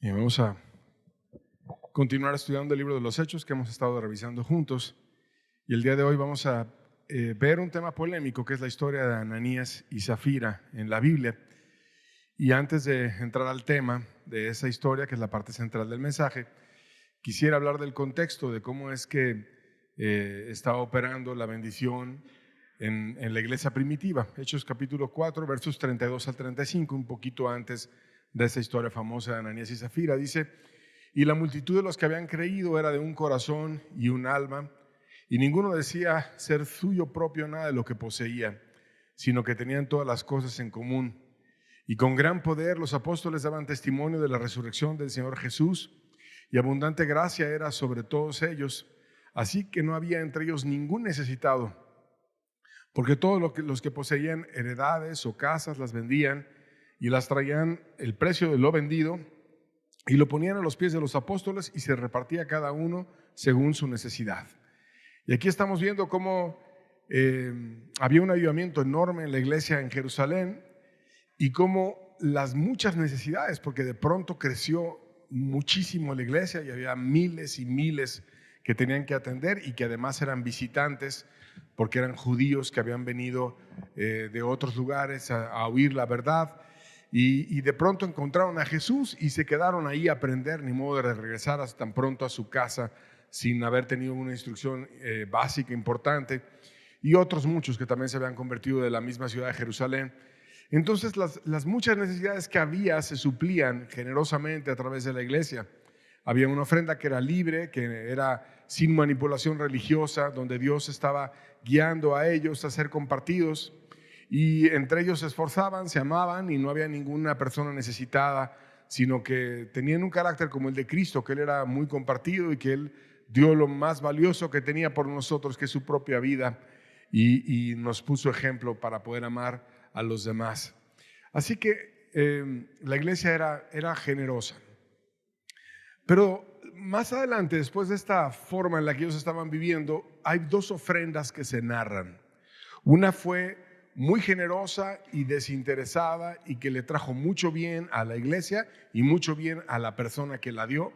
Y vamos a continuar estudiando el libro de los Hechos que hemos estado revisando juntos. Y el día de hoy vamos a ver un tema polémico que es la historia de Ananías y Zafira en la Biblia. Y antes de entrar al tema de esa historia, que es la parte central del mensaje, quisiera hablar del contexto de cómo es que estaba operando la bendición en la iglesia primitiva. Hechos capítulo 4, versos 32 al 35, un poquito antes de esa historia famosa de Ananías y Zafira. Dice: y la multitud de los que habían creído era de un corazón y un alma, y ninguno decía ser suyo propio nada de lo que poseía, sino que tenían todas las cosas en común. Y con gran poder los apóstoles daban testimonio de la resurrección del Señor Jesús, y abundante gracia era sobre todos ellos, así que no había entre ellos ningún necesitado, porque todos los que poseían heredades o casas las vendían y las traían el precio de lo vendido y lo ponían a los pies de los apóstoles, y se repartía cada uno según su necesidad. Y aquí estamos viendo cómo había un avivamiento enorme en la iglesia en Jerusalén, y cómo las muchas necesidades, porque de pronto creció muchísimo la iglesia y había miles y miles que tenían que atender, y que además eran visitantes porque eran judíos que habían venido de otros lugares a oír la verdad. Y de pronto encontraron a Jesús y se quedaron ahí a aprender, ni modo de regresar hasta tan pronto a su casa sin haber tenido una instrucción básica importante, y otros muchos que también se habían convertido de la misma ciudad de Jerusalén. Entonces las muchas necesidades que había se suplían generosamente a través de la iglesia. Había una ofrenda que era libre, que era sin manipulación religiosa, donde Dios estaba guiando a ellos a ser compartidos, y entre ellos se esforzaban, se amaban, y no había ninguna persona necesitada, sino que tenían un carácter como el de Cristo, que Él era muy compartido y que Él dio lo más valioso que tenía por nosotros, que es su propia vida, y nos puso ejemplo para poder amar a los demás. Así que la iglesia era generosa. Pero más adelante, después de esta forma en la que ellos estaban viviendo, hay dos ofrendas que se narran. Una fue muy generosa y desinteresada, y que le trajo mucho bien a la iglesia y mucho bien a la persona que la dio.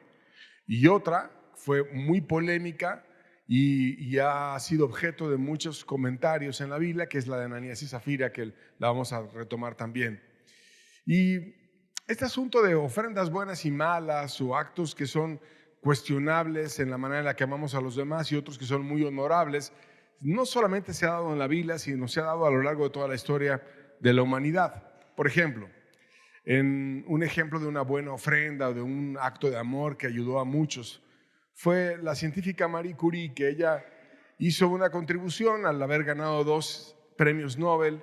Y otra fue muy polémica y ha sido objeto de muchos comentarios en la Biblia, que es la de Ananías y Zafira, que la vamos a retomar también. Y este asunto de ofrendas buenas y malas, o actos que son cuestionables en la manera en la que amamos a los demás y otros que son muy honorables, no solamente se ha dado en la Biblia, sino se ha dado a lo largo de toda la historia de la humanidad. Por ejemplo, en un ejemplo de una buena ofrenda o de un acto de amor que ayudó a muchos, fue la científica Marie Curie, que ella hizo una contribución al haber ganado 2 premios Nobel,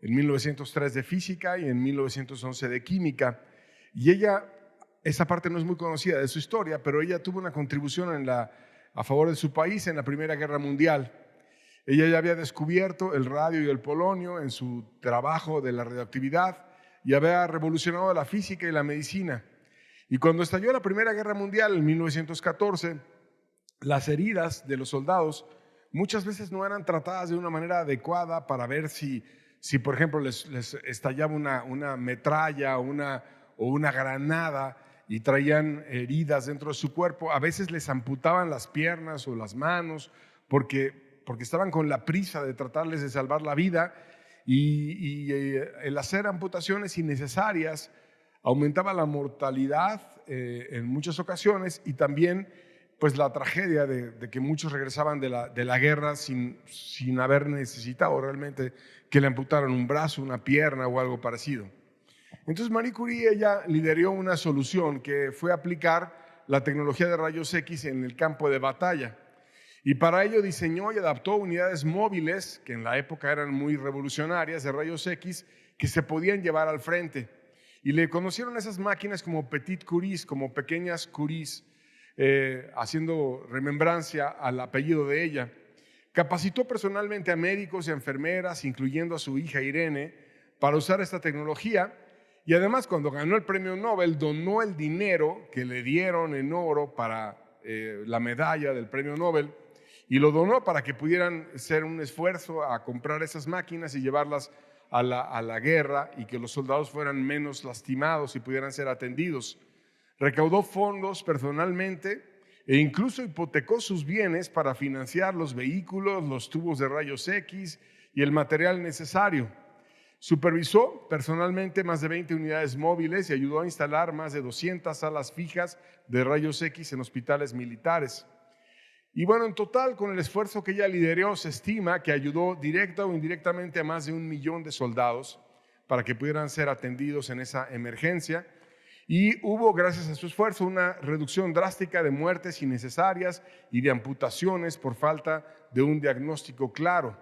en 1903 de física y en 1911 de química. Y ella, esa parte no es muy conocida de su historia, pero ella tuvo una contribución a favor de su país en la Primera Guerra Mundial. Ella ya había descubierto el radio y el polonio en su trabajo de la radioactividad, y había revolucionado la física y la medicina. Y cuando estalló la Primera Guerra Mundial en 1914, las heridas de los soldados muchas veces no eran tratadas de una manera adecuada para ver si por ejemplo, les estallaba una metralla o una granada y traían heridas dentro de su cuerpo. A veces les amputaban las piernas o las manos porque estaban con la prisa de tratarles de salvar la vida, y el hacer amputaciones innecesarias aumentaba la mortalidad en muchas ocasiones, y también pues la tragedia de que muchos regresaban de la guerra sin haber necesitado realmente que le amputaran un brazo, una pierna o algo parecido. Entonces Marie Curie, ella lideró una solución que fue aplicar la tecnología de rayos X en el campo de batalla. Y para ello diseñó y adaptó unidades móviles, que en la época eran muy revolucionarias, de rayos X, que se podían llevar al frente. Y le conocieron a esas máquinas como Petit Curies, como pequeñas Curies, haciendo remembrancia al apellido de ella. Capacitó personalmente a médicos y a enfermeras, incluyendo a su hija Irene, para usar esta tecnología. Y además, cuando ganó el premio Nobel, donó el dinero que le dieron en oro para la medalla del premio Nobel, y lo donó para que pudieran hacer un esfuerzo a comprar esas máquinas y llevarlas a la guerra, y que los soldados fueran menos lastimados y pudieran ser atendidos. recaudó fondos personalmente e incluso hipotecó sus bienes para financiar los vehículos, los tubos de rayos X y el material necesario. Supervisó personalmente más de 20 unidades móviles y ayudó a instalar más de 200 salas fijas de rayos X en hospitales militares. Y bueno, en total, con el esfuerzo que ella lideró, se estima que ayudó directa o indirectamente a más de 1 millón de soldados para que pudieran ser atendidos en esa emergencia. Y hubo, gracias a su esfuerzo, una reducción drástica de muertes innecesarias y de amputaciones por falta de un diagnóstico claro.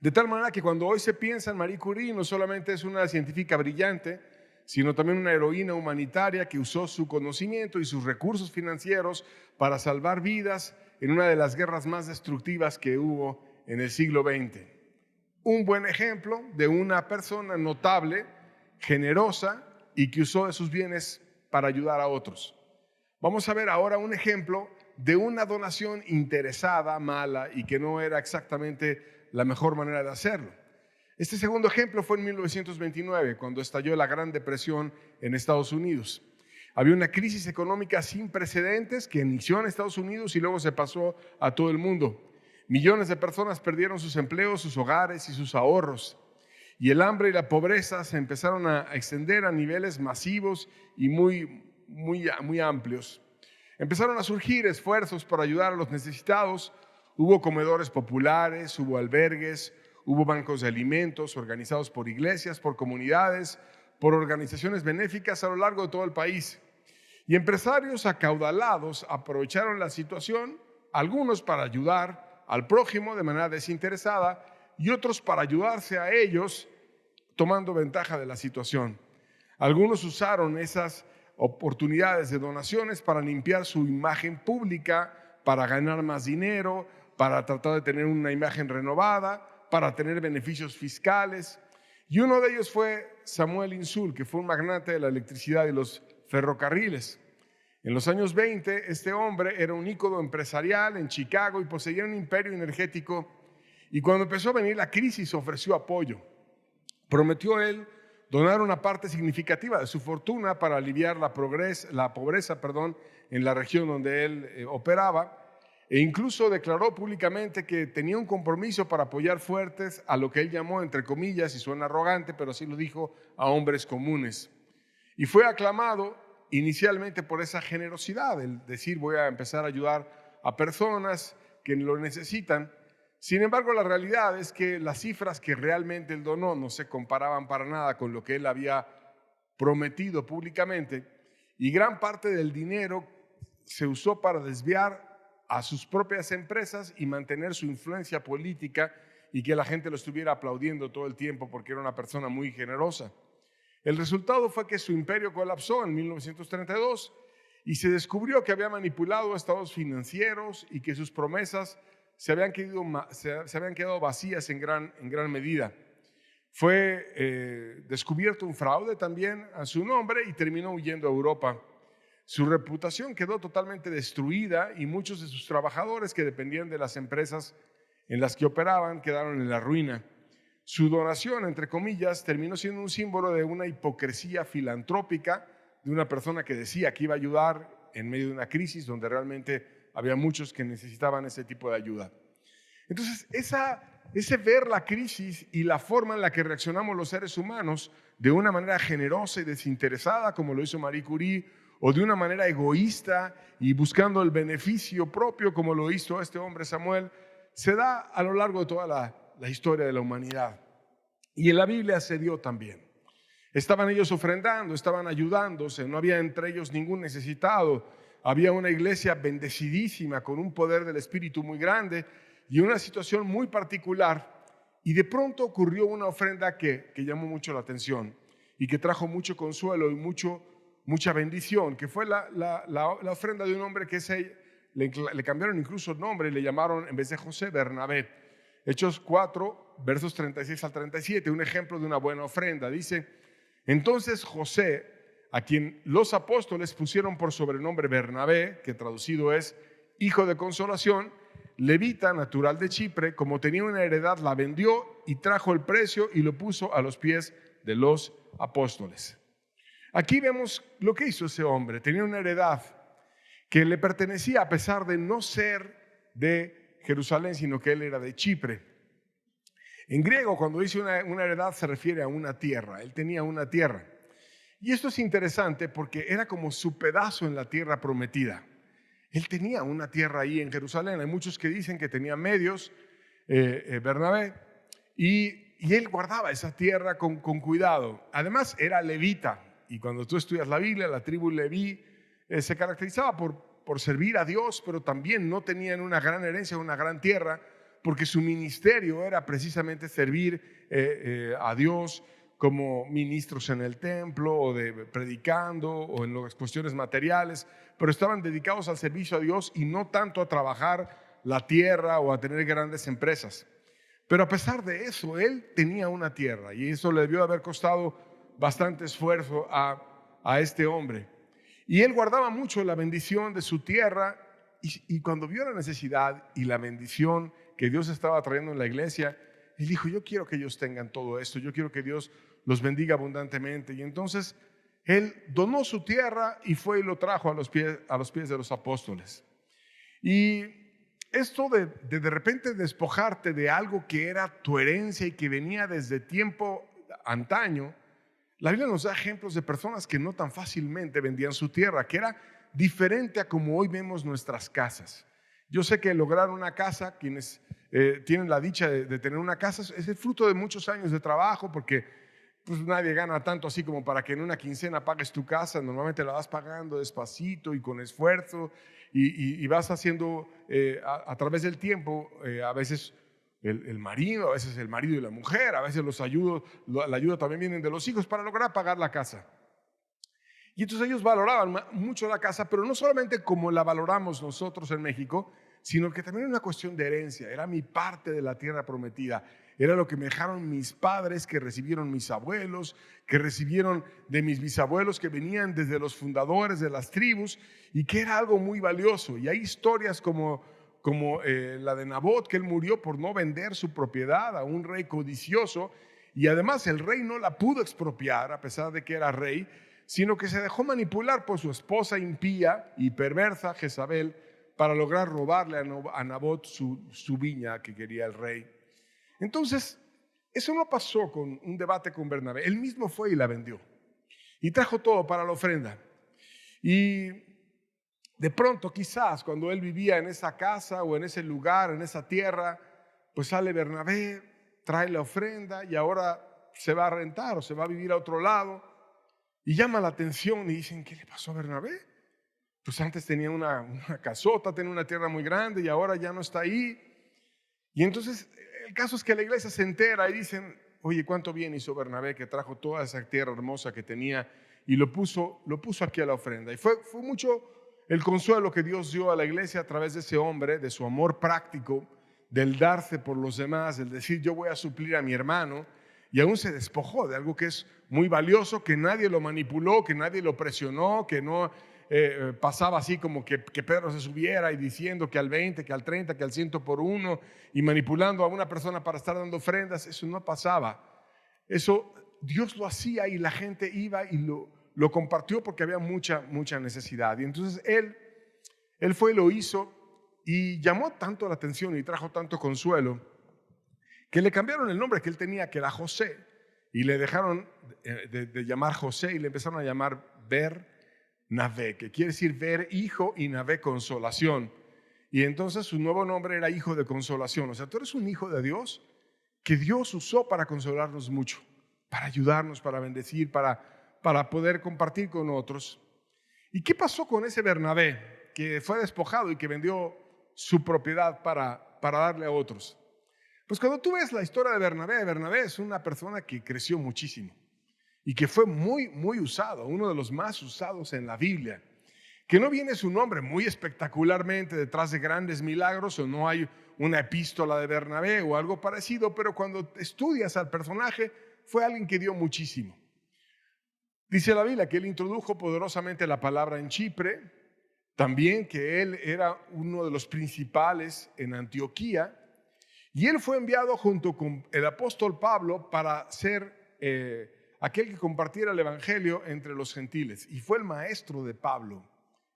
De tal manera que cuando hoy se piensa en Marie Curie, no solamente es una científica brillante, sino también una heroína humanitaria que usó su conocimiento y sus recursos financieros para salvar vidas en una de las guerras más destructivas que hubo en el siglo XX. Un buen ejemplo de una persona notable, generosa y que usó de sus bienes para ayudar a otros. Vamos a ver ahora un ejemplo de una donación interesada, mala y que no era exactamente la mejor manera de hacerlo. Este segundo ejemplo fue en 1929, cuando estalló la Gran Depresión en Estados Unidos. Había una crisis económica sin precedentes que inició en Estados Unidos y luego se pasó a todo el mundo. Millones de personas perdieron sus empleos, sus hogares y sus ahorros. Y el hambre y la pobreza se empezaron a extender a niveles masivos y muy amplios. Empezaron a surgir esfuerzos para ayudar a los necesitados. Hubo comedores populares, hubo albergues, hubo bancos de alimentos organizados por iglesias, por comunidades, por organizaciones benéficas a lo largo de todo el país. Y empresarios acaudalados aprovecharon la situación, algunos para ayudar al prójimo de manera desinteresada y otros para ayudarse a ellos tomando ventaja de la situación. Algunos usaron esas oportunidades de donaciones para limpiar su imagen pública, para ganar más dinero, para tratar de tener una imagen renovada, para tener beneficios fiscales. Y uno de ellos fue Samuel Insull, que fue un magnate de la electricidad y los ferrocarriles. En los años 20, este hombre era un ícono empresarial en Chicago y poseía un imperio energético. Y cuando empezó a venir la crisis, ofreció apoyo. Prometió él donar una parte significativa de su fortuna para aliviar la pobreza en la región donde él operaba. E incluso declaró públicamente que tenía un compromiso para apoyar fuertes a lo que él llamó, entre comillas, y suena arrogante, pero así lo dijo, a hombres comunes. Y fue aclamado inicialmente por esa generosidad, el decir voy a empezar a ayudar a personas que lo necesitan. Sin embargo, la realidad es que las cifras que realmente él donó no se comparaban para nada con lo que él había prometido públicamente, y gran parte del dinero se usó para desviar a sus propias empresas y mantener su influencia política y que la gente lo estuviera aplaudiendo todo el tiempo porque era una persona muy generosa. El resultado fue que su imperio colapsó en 1932 y se descubrió que había manipulado estados financieros y que sus promesas se habían quedado vacías en gran medida. Fue descubierto un fraude también a su nombre y terminó huyendo a Europa. Su reputación quedó totalmente destruida y muchos de sus trabajadores que dependían de las empresas en las que operaban quedaron en la ruina. Su donación, entre comillas, terminó siendo un símbolo de una hipocresía filantrópica de una persona que decía que iba a ayudar en medio de una crisis donde realmente había muchos que necesitaban ese tipo de ayuda. Entonces, ese ver la crisis y la forma en la que reaccionamos los seres humanos de una manera generosa y desinteresada, como lo hizo Marie Curie, o de una manera egoísta y buscando el beneficio propio, como lo hizo este hombre Samuel, se da a lo largo de toda la historia de la humanidad. Y en la Biblia se dio también. Estaban ellos ofrendando, estaban ayudándose, no había entre ellos ningún necesitado. Había una iglesia bendecidísima con un poder del Espíritu muy grande y una situación muy particular. Y de pronto ocurrió una ofrenda que llamó mucho la atención y que trajo mucho consuelo y mucha bendición, que fue la ofrenda de un hombre que le cambiaron incluso el nombre y le llamaron, en vez de José, Bernabé. Hechos 4, versos 36 al 37, un ejemplo de una buena ofrenda. Dice: entonces José, a quien los apóstoles pusieron por sobrenombre Bernabé, que traducido es hijo de consolación, levita, natural de Chipre, como tenía una heredad, la vendió y trajo el precio y lo puso a los pies de los apóstoles. Aquí vemos lo que hizo ese hombre. Tenía una heredad que le pertenecía a pesar de no ser de Jerusalén, sino que él era de Chipre. En griego, cuando dice una heredad, se refiere a una tierra. Él tenía una tierra. Y esto es interesante porque era como su pedazo en la tierra prometida. Él tenía una tierra ahí en Jerusalén. Hay muchos que dicen que tenía medios, Bernabé, y él guardaba esa tierra con cuidado. Además, era levita. Y cuando tú estudias la Biblia, la tribu leví se caracterizaba por servir a Dios, pero también no tenían una gran herencia, una gran tierra, porque su ministerio era precisamente servir a Dios como ministros en el templo o predicando o en las cuestiones materiales, pero estaban dedicados al servicio a Dios y no tanto a trabajar la tierra o a tener grandes empresas. Pero a pesar de eso, él tenía una tierra y eso le debió haber costado bastante esfuerzo a este hombre. Y él guardaba mucho la bendición de su tierra y cuando vio la necesidad y la bendición que Dios estaba trayendo en la iglesia, él dijo, yo quiero que ellos tengan todo esto, yo quiero que Dios los bendiga abundantemente. Y entonces él donó su tierra y fue y lo trajo a los pies de los apóstoles. Y esto de repente despojarte de algo que era tu herencia y que venía desde tiempo antaño, la Biblia nos da ejemplos de personas que no tan fácilmente vendían su tierra, que era diferente a como hoy vemos nuestras casas. Yo sé que lograr una casa, quienes tienen la dicha de tener una casa, es el fruto de muchos años de trabajo, porque pues nadie gana tanto así como para que en una quincena pagues tu casa. Normalmente la vas pagando despacito y con esfuerzo y vas haciendo a través del tiempo, a veces el marido, a veces el marido y la mujer, a veces la ayuda también viene de los hijos para lograr pagar la casa. Y entonces ellos valoraban mucho la casa, pero no solamente como la valoramos nosotros en México, sino que también era una cuestión de herencia. Era mi parte de la tierra prometida. Era lo que me dejaron mis padres, que recibieron mis abuelos, que recibieron de mis bisabuelos, que venían desde los fundadores de las tribus, y que era algo muy valioso. Y hay historias como la de Nabot, que él murió por no vender su propiedad a un rey codicioso, y además el rey no la pudo expropiar, a pesar de que era rey, sino que se dejó manipular por su esposa impía y perversa Jezabel para lograr robarle a Nabot su viña que quería el rey. Entonces, eso no pasó con un debate con Bernabé. Él mismo fue y la vendió y trajo todo para la ofrenda. Y de pronto, quizás, cuando él vivía en esa casa o en ese lugar, en esa tierra, pues sale Bernabé, trae la ofrenda y ahora se va a rentar o se va a vivir a otro lado. Y llama la atención y dicen, ¿qué le pasó a Bernabé? Pues antes tenía una casota, tenía una tierra muy grande y ahora ya no está ahí. Y entonces el caso es que la iglesia se entera y dicen, oye, cuánto bien hizo Bernabé que trajo toda esa tierra hermosa que tenía y lo puso aquí a la ofrenda. Y fue mucho el consuelo que Dios dio a la iglesia a través de ese hombre, de su amor práctico, del darse por los demás, del decir yo voy a suplir a mi hermano. Y aún se despojó de algo que es muy valioso, que nadie lo manipuló, que nadie lo presionó, que no pasaba así como que Pedro se subiera y diciendo que al 20, que al 30, que al 100 por uno y manipulando a una persona para estar dando ofrendas. Eso no pasaba. Eso Dios lo hacía y la gente iba y lo compartió porque había mucha necesidad. Y entonces él fue y lo hizo y llamó tanto la atención y trajo tanto consuelo que le cambiaron el nombre que él tenía, que era José, y le dejaron de llamar José y le empezaron a llamar Bernabé, que quiere decir ver hijo y Nabé consolación. Y entonces su nuevo nombre era hijo de consolación. O sea, tú eres un hijo de Dios que Dios usó para consolarnos mucho, para ayudarnos, para bendecir, para poder compartir con otros. ¿Y qué pasó con ese Bernabé que fue despojado y que vendió su propiedad para darle a otros? Pues cuando tú ves la historia de Bernabé es una persona que creció muchísimo y que fue muy usado, uno de los más usados en la Biblia, que no viene su nombre muy espectacularmente detrás de grandes milagros o no hay una epístola de Bernabé o algo parecido, pero cuando estudias al personaje fue alguien que dio muchísimo. Dice la Biblia que él introdujo poderosamente la palabra en Chipre, también que él era uno de los principales en Antioquía. Y él fue enviado junto con el apóstol Pablo para ser aquel que compartiera el evangelio entre los gentiles. Y fue el maestro de Pablo.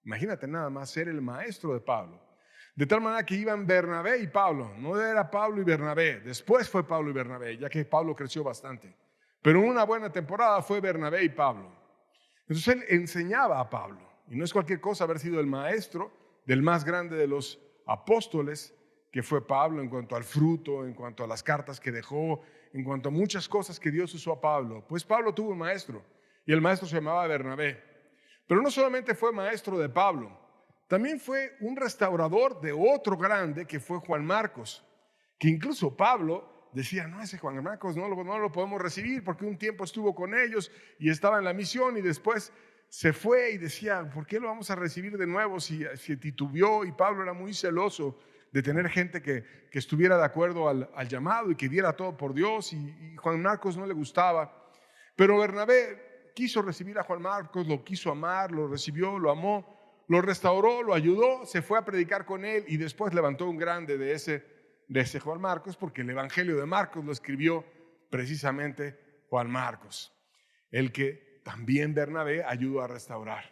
Imagínate nada más ser el maestro de Pablo. De tal manera que iban Bernabé y Pablo. No era Pablo y Bernabé. Después fue Pablo y Bernabé, ya que Pablo creció bastante. Pero en una buena temporada fue Bernabé y Pablo. Entonces él enseñaba a Pablo. Y no es cualquier cosa haber sido el maestro del más grande de los apóstoles, que fue Pablo, en cuanto al fruto, en cuanto a las cartas que dejó, en cuanto a muchas cosas que Dios usó a Pablo. Pues Pablo tuvo un maestro, y el maestro se llamaba Bernabé. Pero no solamente fue maestro de Pablo, también fue un restaurador de otro grande, que fue Juan Marcos, que incluso Pablo decía, no, ese Juan Marcos no lo podemos recibir, porque un tiempo estuvo con ellos y estaba en la misión, y después se fue, y decía, ¿por qué lo vamos a recibir de nuevo si titubeó? Y Pablo era muy celoso de tener gente que estuviera de acuerdo al llamado y que diera todo por Dios, y Juan Marcos no le gustaba. Pero Bernabé quiso recibir a Juan Marcos, lo quiso amar, lo recibió, lo amó, lo restauró, lo ayudó, se fue a predicar con él, y después levantó un grande de ese Juan Marcos, porque el evangelio de Marcos lo escribió precisamente Juan Marcos, el que también Bernabé ayudó a restaurar.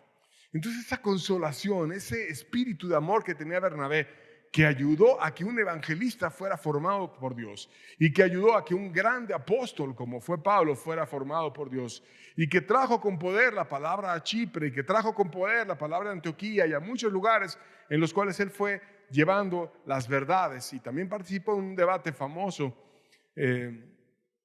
Entonces esa consolación, ese espíritu de amor que tenía Bernabé, que ayudó a que un evangelista fuera formado por Dios, y que ayudó a que un grande apóstol como fue Pablo fuera formado por Dios, y que trajo con poder la palabra a Chipre, y que trajo con poder la palabra a Antioquía y a muchos lugares en los cuales él fue llevando las verdades. Y también participó en un debate famoso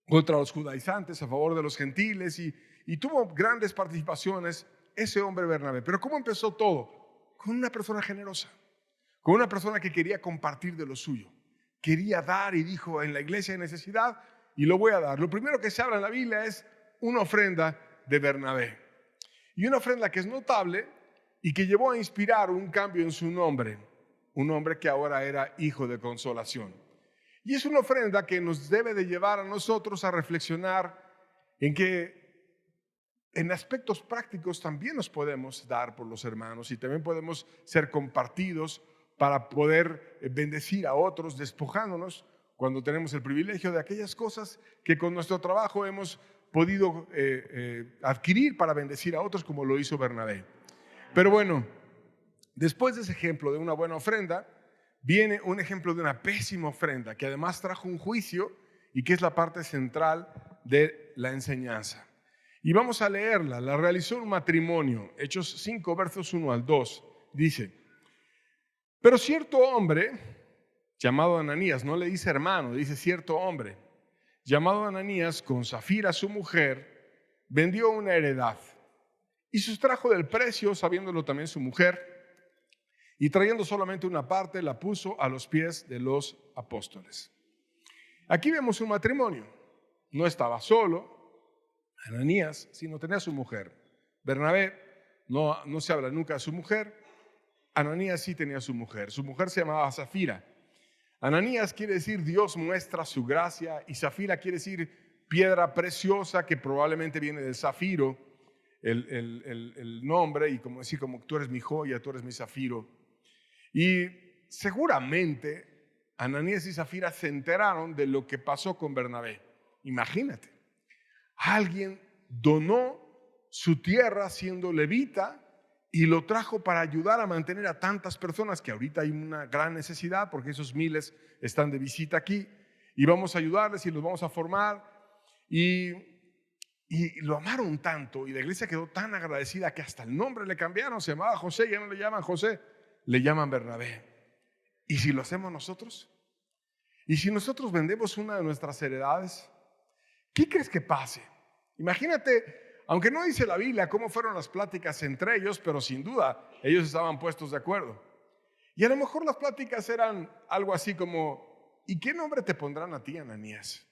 contra los judaizantes a favor de los gentiles, y tuvo grandes participaciones ese hombre Bernabé. Pero ¿cómo empezó todo? Con una persona generosa, con una persona que quería compartir de lo suyo, quería dar, y dijo, en la iglesia hay necesidad y lo voy a dar. Lo primero que se habla en la Biblia es una ofrenda de Bernabé, y una ofrenda que es notable y que llevó a inspirar un cambio en su nombre, un hombre que ahora era hijo de consolación. Y es una ofrenda que nos debe de llevar a nosotros a reflexionar en que en aspectos prácticos también nos podemos dar por los hermanos, y también podemos ser compartidos para poder bendecir a otros, despojándonos cuando tenemos el privilegio de aquellas cosas que con nuestro trabajo hemos podido adquirir para bendecir a otros, como lo hizo Bernabé. Pero bueno, después de ese ejemplo de una buena ofrenda, viene un ejemplo de una pésima ofrenda, que además trajo un juicio, y que es la parte central de la enseñanza. Y vamos a leerla. La realizó un matrimonio. Hechos 5, versos 1 al 2. Dice: pero cierto hombre llamado Ananías, no le dice hermano, dice cierto hombre llamado Ananías, con Safira su mujer, vendió una heredad y sustrajo del precio, sabiéndolo también su mujer, y trayendo solamente una parte, la puso a los pies de los apóstoles. Aquí vemos un matrimonio. No estaba solo Ananías, sino tenía a su mujer. Bernabé no se habla nunca de su mujer. Ananías sí tenía a su mujer. Su mujer se llamaba Safira. Ananías quiere decir Dios muestra su gracia, y Safira quiere decir piedra preciosa, que probablemente viene del zafiro, el nombre, y como decir, como tú eres mi joya, tú eres mi zafiro. Y seguramente Ananías y Safira se enteraron de lo que pasó con Bernabé. Imagínate, alguien donó su tierra siendo levita y lo trajo para ayudar a mantener a tantas personas, que ahorita hay una gran necesidad porque esos miles están de visita aquí, y vamos a ayudarles y los vamos a formar. Y lo amaron tanto, y la iglesia quedó tan agradecida que hasta el nombre le cambiaron. Se llamaba José, ya no le llaman José, le llaman Bernabé. ¿Y si lo hacemos nosotros? ¿Y si nosotros vendemos una de nuestras heredades? ¿Qué crees que pase? Imagínate, aunque no dice la Biblia cómo fueron las pláticas entre ellos, pero sin duda ellos estaban puestos de acuerdo. Y a lo mejor las pláticas eran algo así como: ¿y qué nombre te pondrán a ti, Ananías?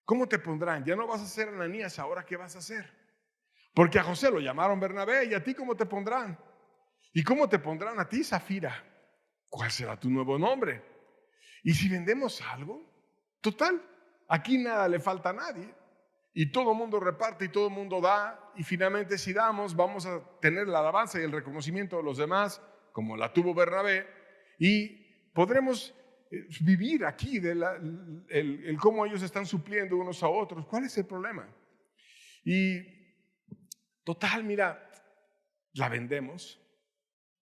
¿Cómo te pondrán? Ya no vas a ser Ananías, ¿ahora qué vas a hacer? Porque a José lo llamaron Bernabé, ¿y a ti cómo te pondrán? ¿Y cómo te pondrán a ti, Safira? ¿Cuál será tu nuevo nombre? ¿Y si vendemos algo? Total, aquí nada le falta a nadie, y todo el mundo reparte y todo el mundo da, y finalmente si damos vamos a tener la alabanza y el reconocimiento de los demás, como la tuvo Bernabé, y podremos vivir aquí de el cómo ellos están supliendo unos a otros. ¿Cuál es el problema? Y total, mira, la vendemos,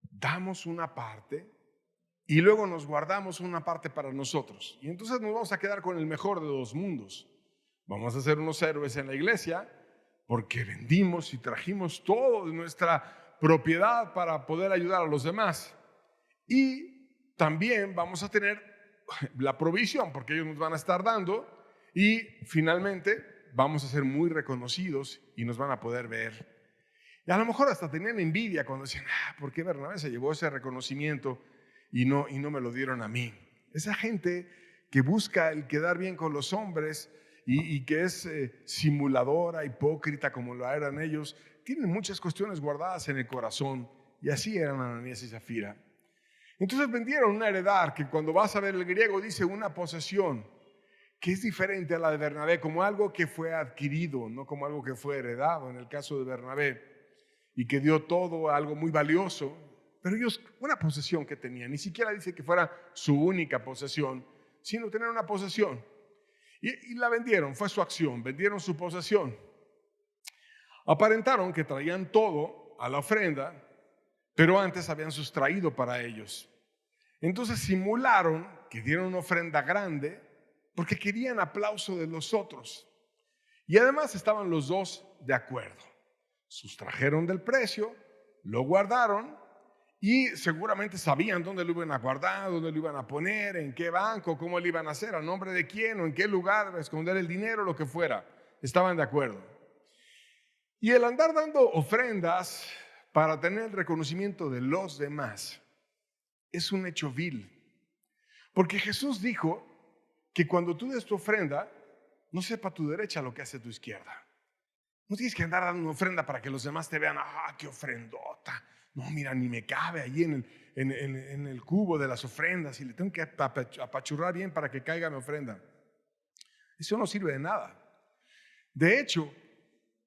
damos una parte y luego nos guardamos una parte para nosotros. Y entonces nos vamos a quedar con el mejor de dos mundos. Vamos a ser unos héroes en la iglesia porque vendimos y trajimos todo de nuestra propiedad para poder ayudar a los demás. Y también vamos a tener la provisión porque ellos nos van a estar dando y finalmente vamos a ser muy reconocidos y nos van a poder ver. Y a lo mejor hasta tenían envidia cuando decían, ¿por qué Bernabé se llevó ese reconocimiento y no me lo dieron a mí? Esa gente que busca el quedar bien con los hombres y que es simuladora, hipócrita como lo eran ellos, tienen muchas cuestiones guardadas en el corazón, y así eran Ananías y Zafira. Entonces vendieron una heredad que cuando vas a ver el griego dice una posesión, que es diferente a la de Bernabé, como algo que fue adquirido, no como algo que fue heredado en el caso de Bernabé, y que dio todo a algo muy valioso. Pero ellos, una posesión que tenían, ni siquiera dice que fuera su única posesión, sino tener una posesión. Y la vendieron, fue su acción, vendieron su posesión. Aparentaron que traían todo a la ofrenda, pero antes habían sustraído para ellos. Entonces simularon que dieron una ofrenda grande porque querían aplauso de los otros. Y además estaban los dos de acuerdo. Sustrajeron del precio, lo guardaron y seguramente sabían dónde lo iban a guardar, dónde lo iban a poner, en qué banco, cómo lo iban a hacer, a nombre de quién o en qué lugar, esconder el dinero, lo que fuera. Estaban de acuerdo. Y el andar dando ofrendas para tener el reconocimiento de los demás es un hecho vil. Porque Jesús dijo que cuando tú des tu ofrenda, no sepa tu derecha lo que hace tu izquierda. No tienes que andar dando una ofrenda para que los demás te vean, qué ofrendota. No, mira, ni me cabe allí en el cubo de las ofrendas y le tengo que apachurrar bien para que caiga mi ofrenda. Eso no sirve de nada. De hecho,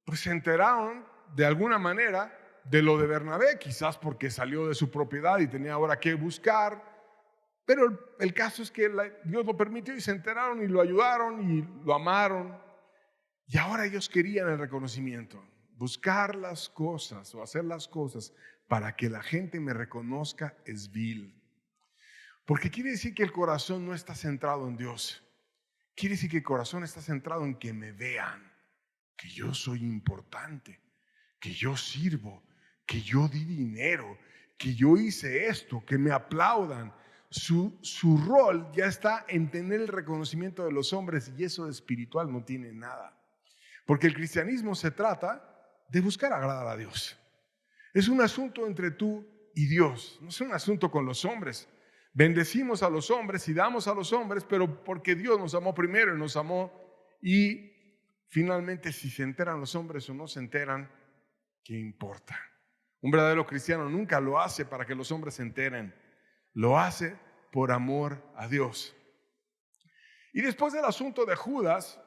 pues se enteraron de alguna manera de lo de Bernabé, quizás porque salió de su propiedad y tenía ahora que buscar, pero el caso es que Dios lo permitió y se enteraron y lo ayudaron y lo amaron. Y ahora ellos querían el reconocimiento, buscar las cosas o hacer las cosas para que la gente me reconozca es vil. Porque quiere decir que el corazón no está centrado en Dios. Quiere decir que el corazón está centrado en que me vean, que yo soy importante, que yo sirvo, que yo di dinero, que yo hice esto, que me aplaudan. Su rol ya está en tener el reconocimiento de los hombres y eso de espiritual no tiene nada. Porque el cristianismo se trata de buscar agradar a Dios. Es un asunto entre tú y Dios, no es un asunto con los hombres. Bendecimos a los hombres y damos a los hombres, pero porque Dios nos amó primero y nos amó. Y finalmente, si se enteran los hombres o no se enteran, ¿qué importa? Un verdadero cristiano nunca lo hace para que los hombres se enteren, lo hace por amor a Dios. Y después del asunto de Judas,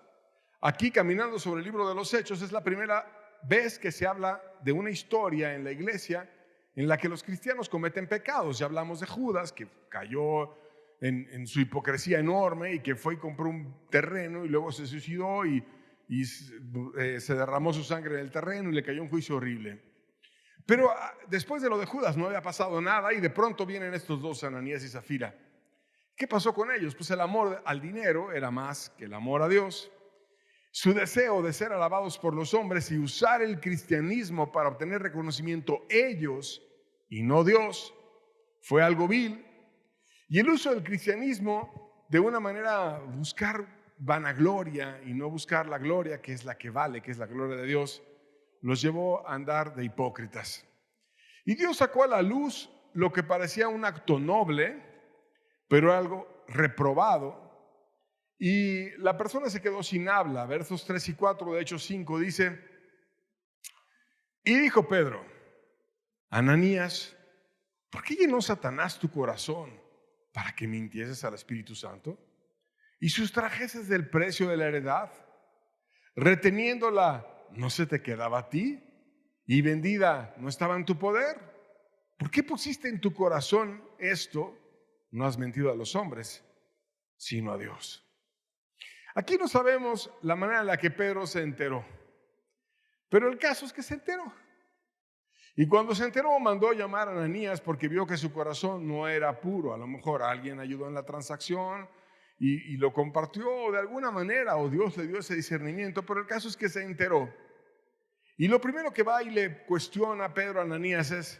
aquí caminando sobre el libro de los Hechos, es la primera vez que se habla de una historia en la iglesia en la que los cristianos cometen pecados. Ya hablamos de Judas, que cayó en su hipocresía enorme y que fue y compró un terreno y luego se suicidó y se derramó su sangre en el terreno y le cayó un juicio horrible. Pero después de lo de Judas no había pasado nada y de pronto vienen estos dos, Ananías y Zafira. ¿Qué pasó con ellos? Pues el amor al dinero era más que el amor a Dios. Su deseo de ser alabados por los hombres y usar el cristianismo para obtener reconocimiento ellos y no Dios fue algo vil. Y el uso del cristianismo de una manera buscar vanagloria y no buscar la gloria que es la que vale, que es la gloria de Dios, los llevó a andar de hipócritas. Y Dios sacó a la luz lo que parecía un acto noble, pero algo reprobado. Y la persona se quedó sin habla. Versos 3 y 4 de Hechos 5 dice: y dijo Pedro, Ananías, ¿por qué llenó Satanás tu corazón para que mintieses al Espíritu Santo y sustrajeses del precio de la heredad, reteniéndola no se te quedaba a ti y vendida no estaba en tu poder? ¿Por qué pusiste en tu corazón esto? No has mentido a los hombres, sino a Dios. Aquí no sabemos la manera en la que Pedro se enteró. Pero el caso es que se enteró. Y cuando se enteró, mandó a llamar a Ananías porque vio que su corazón no era puro. A lo mejor alguien ayudó en la transacción y lo compartió de alguna manera, o Dios le dio ese discernimiento, pero el caso es que se enteró. Y lo primero que va y le cuestiona a Pedro a Ananías es: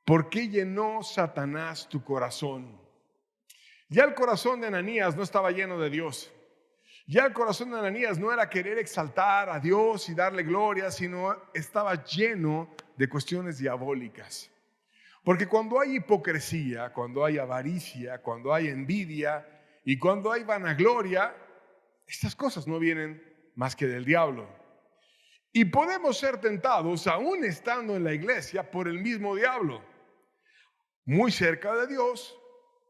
¿por qué llenó Satanás tu corazón? Ya el corazón de Ananías no estaba lleno de Dios. Ya el corazón de Ananías no era querer exaltar a Dios y darle gloria, sino estaba lleno de cuestiones diabólicas. Porque cuando hay hipocresía, cuando hay avaricia, cuando hay envidia y cuando hay vanagloria, estas cosas no vienen más que del diablo. Y podemos ser tentados, aún estando en la iglesia, por el mismo diablo. Muy cerca de Dios,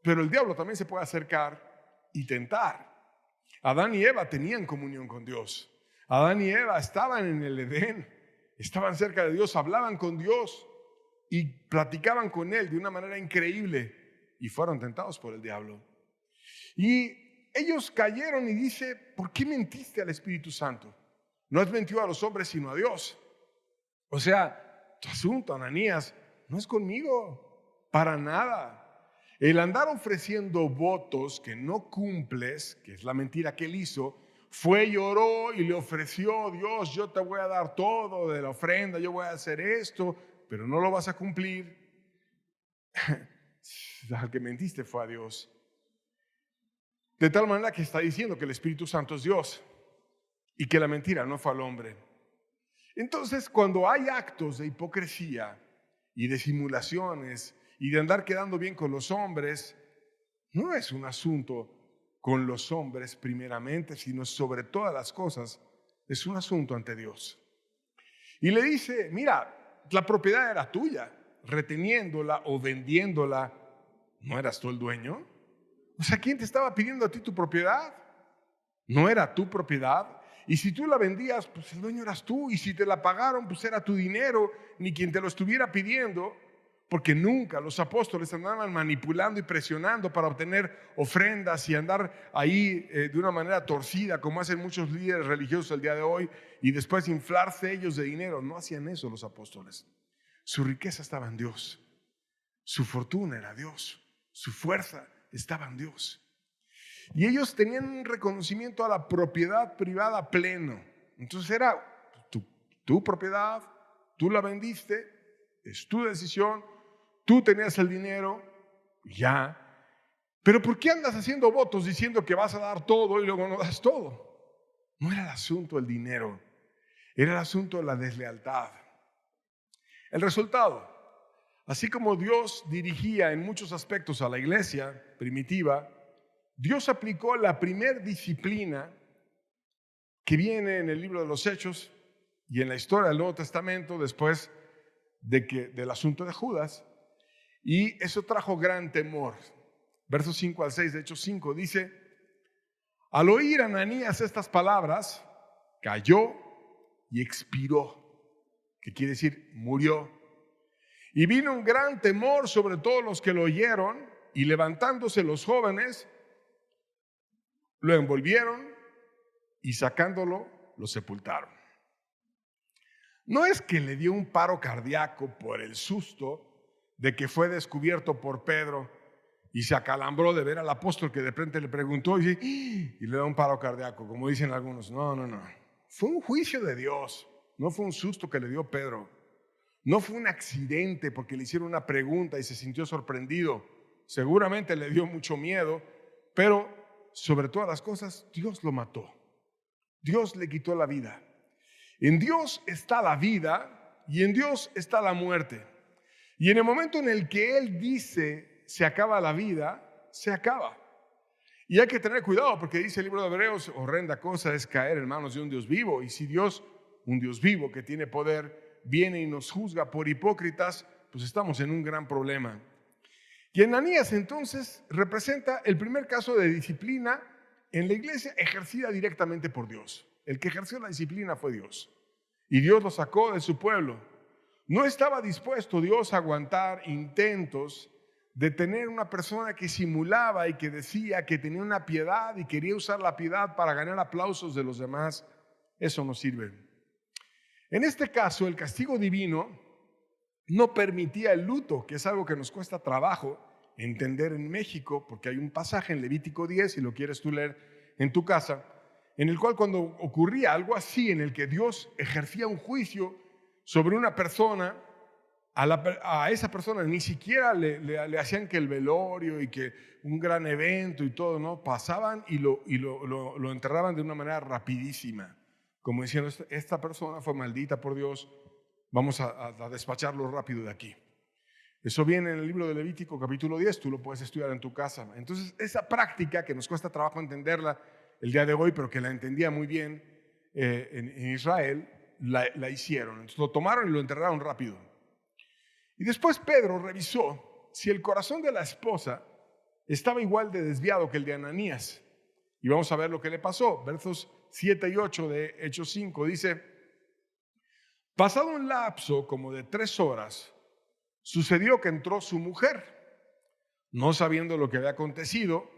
pero el diablo también se puede acercar y tentar. Adán y Eva tenían comunión con Dios. Adán y Eva estaban en el Edén, estaban cerca de Dios, hablaban con Dios y platicaban con Él de una manera increíble y fueron tentados por el diablo. Y ellos cayeron y dice: ¿por qué mentiste al Espíritu Santo? No has mentido a los hombres sino a Dios. O sea, tu asunto, Ananías, no es conmigo, para nada. El andar ofreciendo votos que no cumples, que es la mentira que él hizo, fue y oró y le ofreció: Dios, yo te voy a dar todo de la ofrenda, yo voy a hacer esto, pero no lo vas a cumplir. Al que mentiste fue a Dios. De tal manera que está diciendo que el Espíritu Santo es Dios y que la mentira no fue al hombre. Entonces, cuando hay actos de hipocresía y de simulaciones y de andar quedando bien con los hombres, no es un asunto con los hombres primeramente, sino sobre todas las cosas, es un asunto ante Dios. Y le dice: mira, la propiedad era tuya, reteniéndola o vendiéndola, ¿no eras tú el dueño? O sea, ¿quién te estaba pidiendo a ti tu propiedad? ¿No era tu propiedad? Y si tú la vendías, pues el dueño eras tú. Y si te la pagaron, pues era tu dinero, ni quien te lo estuviera pidiendo. Porque nunca los apóstoles andaban manipulando y presionando para obtener ofrendas y andar ahí de una manera torcida, como hacen muchos líderes religiosos el día de hoy, y después inflarse ellos de dinero. No hacían eso los apóstoles. Su riqueza estaba en Dios. Su fortuna era Dios. Su fuerza estaba en Dios. Y ellos tenían un reconocimiento a la propiedad privada pleno. Entonces era tu propiedad, tú la vendiste, es tu decisión, tú tenías el dinero, ya. Pero ¿por qué andas haciendo votos diciendo que vas a dar todo y luego no das todo? No era el asunto el dinero, era el asunto de la deslealtad. El resultado: así como Dios dirigía en muchos aspectos a la iglesia primitiva, Dios aplicó la primer disciplina que viene en el libro de los Hechos y en la historia del Nuevo Testamento después del asunto de Judas, y eso trajo gran temor. Versos 5 al 6 de Hechos 5 dice: al oír Ananías estas palabras, cayó y expiró, que quiere decir murió. Y vino un gran temor sobre todos los que lo oyeron, y levantándose los jóvenes, lo envolvieron y sacándolo, lo sepultaron. No es que le dio un paro cardíaco por el susto de que fue descubierto por Pedro y se acalambró de ver al apóstol que de repente le preguntó y le da un paro cardíaco, como dicen algunos. No. Fue un juicio de Dios. No fue un susto que le dio Pedro. No fue un accidente porque le hicieron una pregunta y se sintió sorprendido. Seguramente le dio mucho miedo, pero sobre todas las cosas, Dios lo mató. Dios le quitó la vida. En Dios está la vida y en Dios está la muerte. Y en el momento en el que Él dice se acaba la vida, se acaba. Y hay que tener cuidado porque dice el libro de Hebreos: horrenda cosa es caer en manos de un Dios vivo. Y si Dios, un Dios vivo que tiene poder, viene y nos juzga por hipócritas, pues estamos en un gran problema. Y Ananías entonces representa el primer caso de disciplina en la iglesia ejercida directamente por Dios. El que ejerció la disciplina fue Dios. Y Dios lo sacó de su pueblo. No estaba dispuesto Dios a aguantar intentos de tener una persona que simulaba y que decía que tenía una piedad y quería usar la piedad para ganar aplausos de los demás. Eso no sirve. En este caso, el castigo divino no permitía el luto, que es algo que nos cuesta trabajo entender en México, porque hay un pasaje en Levítico 10, si lo quieres tú leer en tu casa, en el cual cuando ocurría algo así, en el que Dios ejercía un juicio sobre una persona, a esa persona ni siquiera le hacían que el velorio y que un gran evento y todo, ¿no? Pasaban y lo enterraban de una manera rapidísima, como diciendo, esta persona fue maldita por Dios, vamos a despacharlo rápido de aquí. Eso viene en el libro de Levítico capítulo 10, tú lo puedes estudiar en tu casa. Entonces, esa práctica que nos cuesta trabajo entenderla el día de hoy, pero que la entendía muy bien en Israel, la hicieron. Entonces lo tomaron y lo enterraron rápido. Y después Pedro revisó si el corazón de la esposa estaba igual de desviado que el de Ananías. Y vamos a ver lo que le pasó. Versos 7 y 8 de Hechos 5 dice: pasado un lapso como de 3 horas, sucedió que entró su mujer, no sabiendo lo que había acontecido,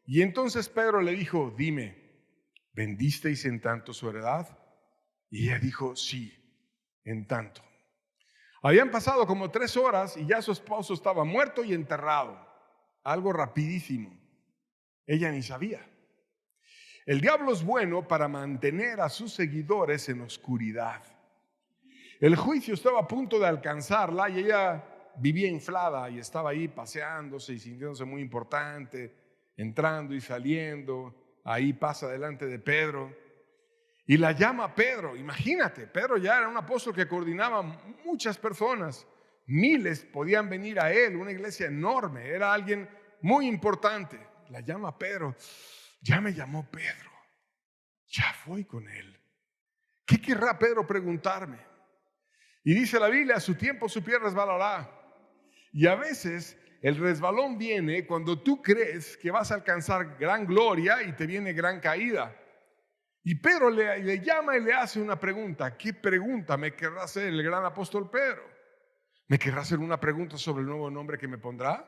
y entonces Pedro le dijo: dime, ¿vendisteis en tanto su heredad? Y ella dijo: sí, en tanto. Habían pasado como 3 horas y ya su esposo estaba muerto y enterrado. Algo rapidísimo. Ella ni sabía. El diablo es bueno para mantener a sus seguidores en oscuridad. El juicio estaba a punto de alcanzarla y ella vivía inflada y estaba ahí paseándose y sintiéndose muy importante, entrando y saliendo. Ahí pasa delante de Pedro y la llama a Pedro. Imagínate, Pedro ya era un apóstol que coordinaba muchas personas. Miles podían venir a él, una iglesia enorme, era alguien muy importante. La llama a Pedro. Ya me llamó Pedro, ya voy con él. ¿Qué querrá Pedro preguntarme? Y dice la Biblia: a su tiempo su pie resbalará. Y a veces el resbalón viene cuando tú crees que vas a alcanzar gran gloria y te viene gran caída. Y Pedro le llama y le hace una pregunta. ¿Qué pregunta me querrá hacer el gran apóstol Pedro? ¿Me querrá hacer una pregunta sobre el nuevo nombre que me pondrá?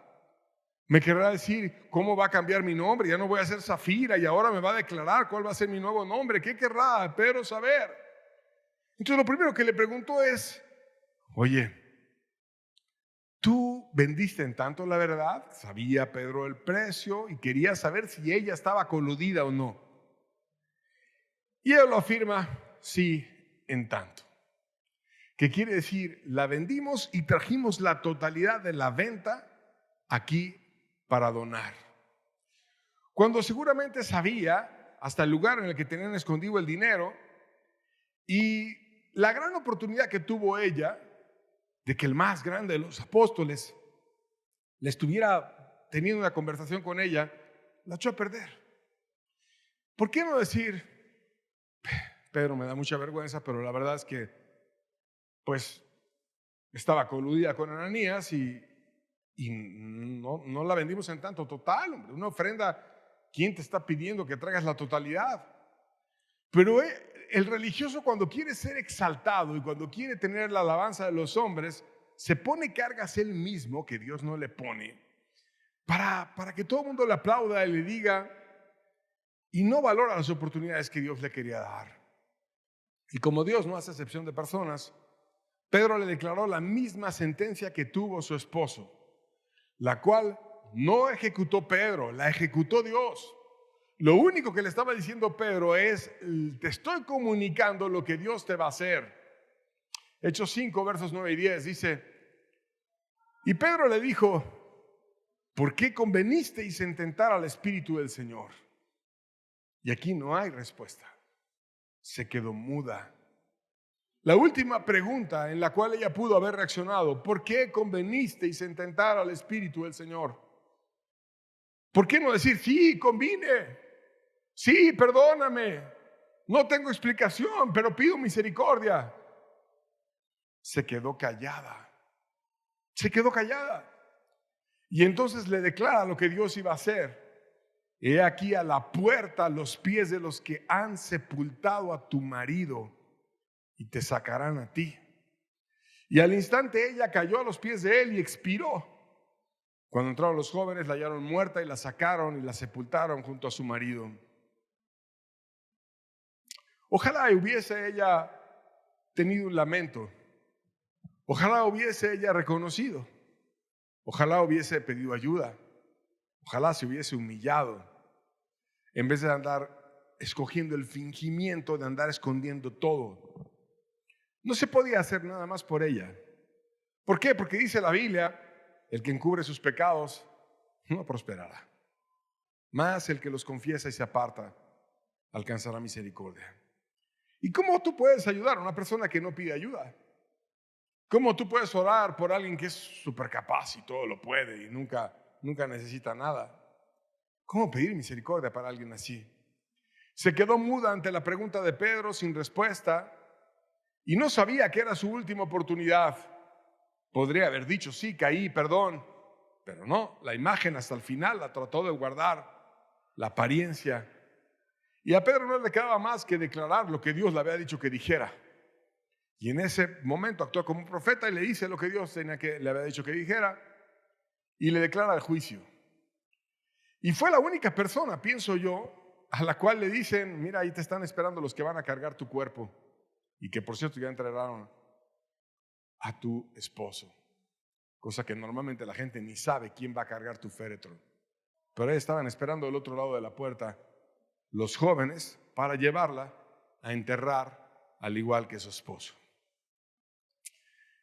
¿Me querrá decir cómo va a cambiar mi nombre? Ya no voy a ser Zafira y ahora me va a declarar cuál va a ser mi nuevo nombre. ¿Qué querrá Pedro saber? Entonces lo primero que le preguntó es: oye, ¿tú vendiste en tanto la verdad? Sabía Pedro el precio y quería saber si ella estaba coludida o no. Y él lo afirma: sí, en tanto. ¿Qué quiere decir? La vendimos y trajimos la totalidad de la venta aquí para donar. Cuando seguramente sabía hasta el lugar en el que tenían escondido el dinero, y la gran oportunidad que tuvo ella de que el más grande de los apóstoles le estuviera teniendo una conversación con ella, la echó a perder. ¿Por qué no decir: Pedro, me da mucha vergüenza, pero la verdad es que pues estaba coludida con Ananías y no la vendimos en tanto? Total, hombre, una ofrenda, ¿quién te está pidiendo que traigas la totalidad? Pero el religioso, cuando quiere ser exaltado y cuando quiere tener la alabanza de los hombres, se pone cargas él mismo que Dios no le pone para que todo el mundo le aplauda y le diga, y no valora las oportunidades que Dios le quería dar. Y como Dios no hace excepción de personas, Pedro le declaró la misma sentencia que tuvo su esposo, la cual no ejecutó Pedro, la ejecutó Dios. Lo único que le estaba diciendo Pedro es: te estoy comunicando lo que Dios te va a hacer. Hechos 5, versos 9 y 10 dice: y Pedro le dijo: ¿por qué convenisteis en tentar al Espíritu del Señor? Y aquí no hay respuesta. Se quedó muda. La última pregunta en la cual ella pudo haber reaccionado: ¿por qué convenisteis en tentar al Espíritu del Señor? ¿Por qué no decir: sí, convine, sí, perdóname, no tengo explicación, pero pido misericordia? Se quedó callada. Se quedó callada. Y entonces le declara lo que Dios iba a hacer. He aquí a la puerta los pies de los que han sepultado a tu marido, y te sacarán a ti. Y al instante ella cayó a los pies de él y expiró. Cuando entraron los jóvenes, la hallaron muerta y la sacaron y la sepultaron junto a su marido. Ojalá hubiese ella tenido un lamento. Ojalá hubiese ella reconocido. Ojalá hubiese pedido ayuda. Ojalá se hubiese humillado. En vez de andar escogiendo el fingimiento, de andar escondiendo todo. No se podía hacer nada más por ella. ¿Por qué? Porque dice la Biblia, el que encubre sus pecados no prosperará. Más el que los confiesa y se aparta alcanzará misericordia. ¿Y cómo tú puedes ayudar a una persona que no pide ayuda? ¿Cómo tú puedes orar por alguien que es súper capaz y todo lo puede y nunca necesita nada? ¿Cómo pedir misericordia para alguien así? Se quedó muda ante la pregunta de Pedro sin respuesta y no sabía que era su última oportunidad. Podría haber dicho, sí, caí, perdón, pero no, la imagen hasta el final la trató de guardar, la apariencia. Y a Pedro no le quedaba más que declarar lo que Dios le había dicho que dijera. Y en ese momento actuó como un profeta y le dice lo que Dios le había dicho que dijera y le declara el juicio. Y fue la única persona, pienso yo, a la cual le dicen, mira, ahí te están esperando los que van a cargar tu cuerpo. Y que por cierto ya entregaron a tu esposo. Cosa que normalmente la gente ni sabe quién va a cargar tu féretro. Pero ahí estaban esperando del otro lado de la puerta los jóvenes para llevarla a enterrar al igual que su esposo.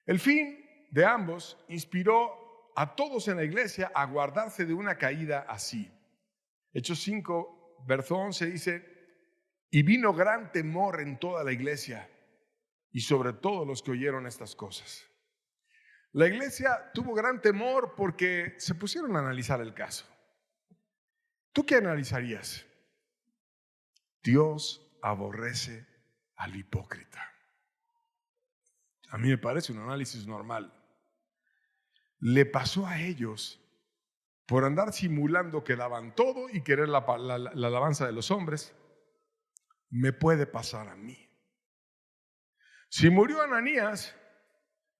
El fin de ambos inspiró a todos en la iglesia a guardarse de una caída así. Hechos 5, verso 11 dice, y vino gran temor en toda la iglesia y sobre todo los que oyeron estas cosas. La iglesia tuvo gran temor porque se pusieron a analizar el caso. ¿Tú qué analizarías? Dios aborrece al hipócrita. A mí me parece un análisis normal. Le pasó a ellos por andar simulando que daban todo y querer la alabanza de los hombres. Me puede pasar a mí. Si murió Ananías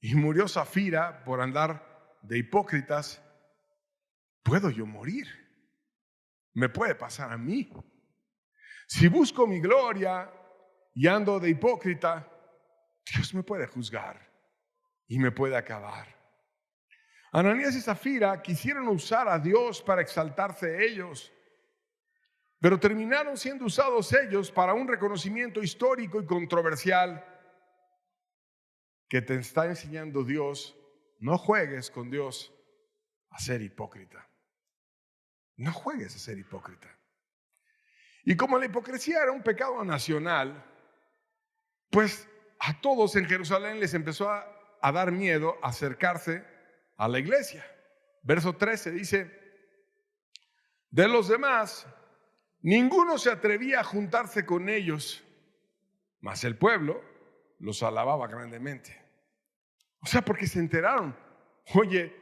y murió Zafira por andar de hipócritas, puedo yo morir. Me puede pasar a mí. Si busco mi gloria y ando de hipócrita, Dios me puede juzgar y me puede acabar. Ananías y Zafira quisieron usar a Dios para exaltarse ellos, pero terminaron siendo usados ellos para un reconocimiento histórico y controversial que te está enseñando Dios. No juegues con Dios a ser hipócrita. No juegues a ser hipócrita. Y como la hipocresía era un pecado nacional, pues a todos en Jerusalén les empezó a dar miedo acercarse a la iglesia. Verso 13 dice, de los demás, ninguno se atrevía a juntarse con ellos, mas el pueblo los alababa grandemente. O sea, porque se enteraron. Oye,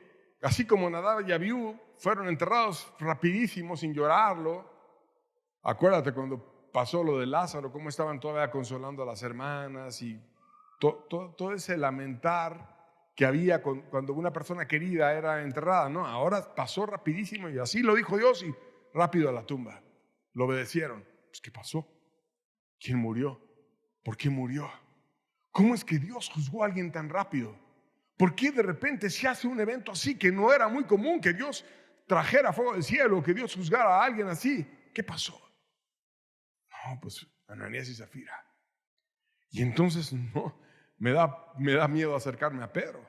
así como Nadab y Abiú fueron enterrados rapidísimo sin llorarlo. Acuérdate cuando pasó lo de Lázaro, cómo estaban todavía consolando a las hermanas y todo ese lamentar que había cuando una persona querida era enterrada. No, ahora pasó rapidísimo y así lo dijo Dios y rápido a la tumba. Lo obedecieron. Pues, ¿qué pasó? ¿Quién murió? ¿Por qué murió? ¿Cómo es que Dios juzgó a alguien tan rápido? ¿Por qué de repente se hace un evento así que no era muy común que Dios trajera fuego del cielo, que Dios juzgara a alguien así? ¿Qué pasó? No, pues Ananías y Zafira. Y entonces no, me da miedo acercarme a Pedro.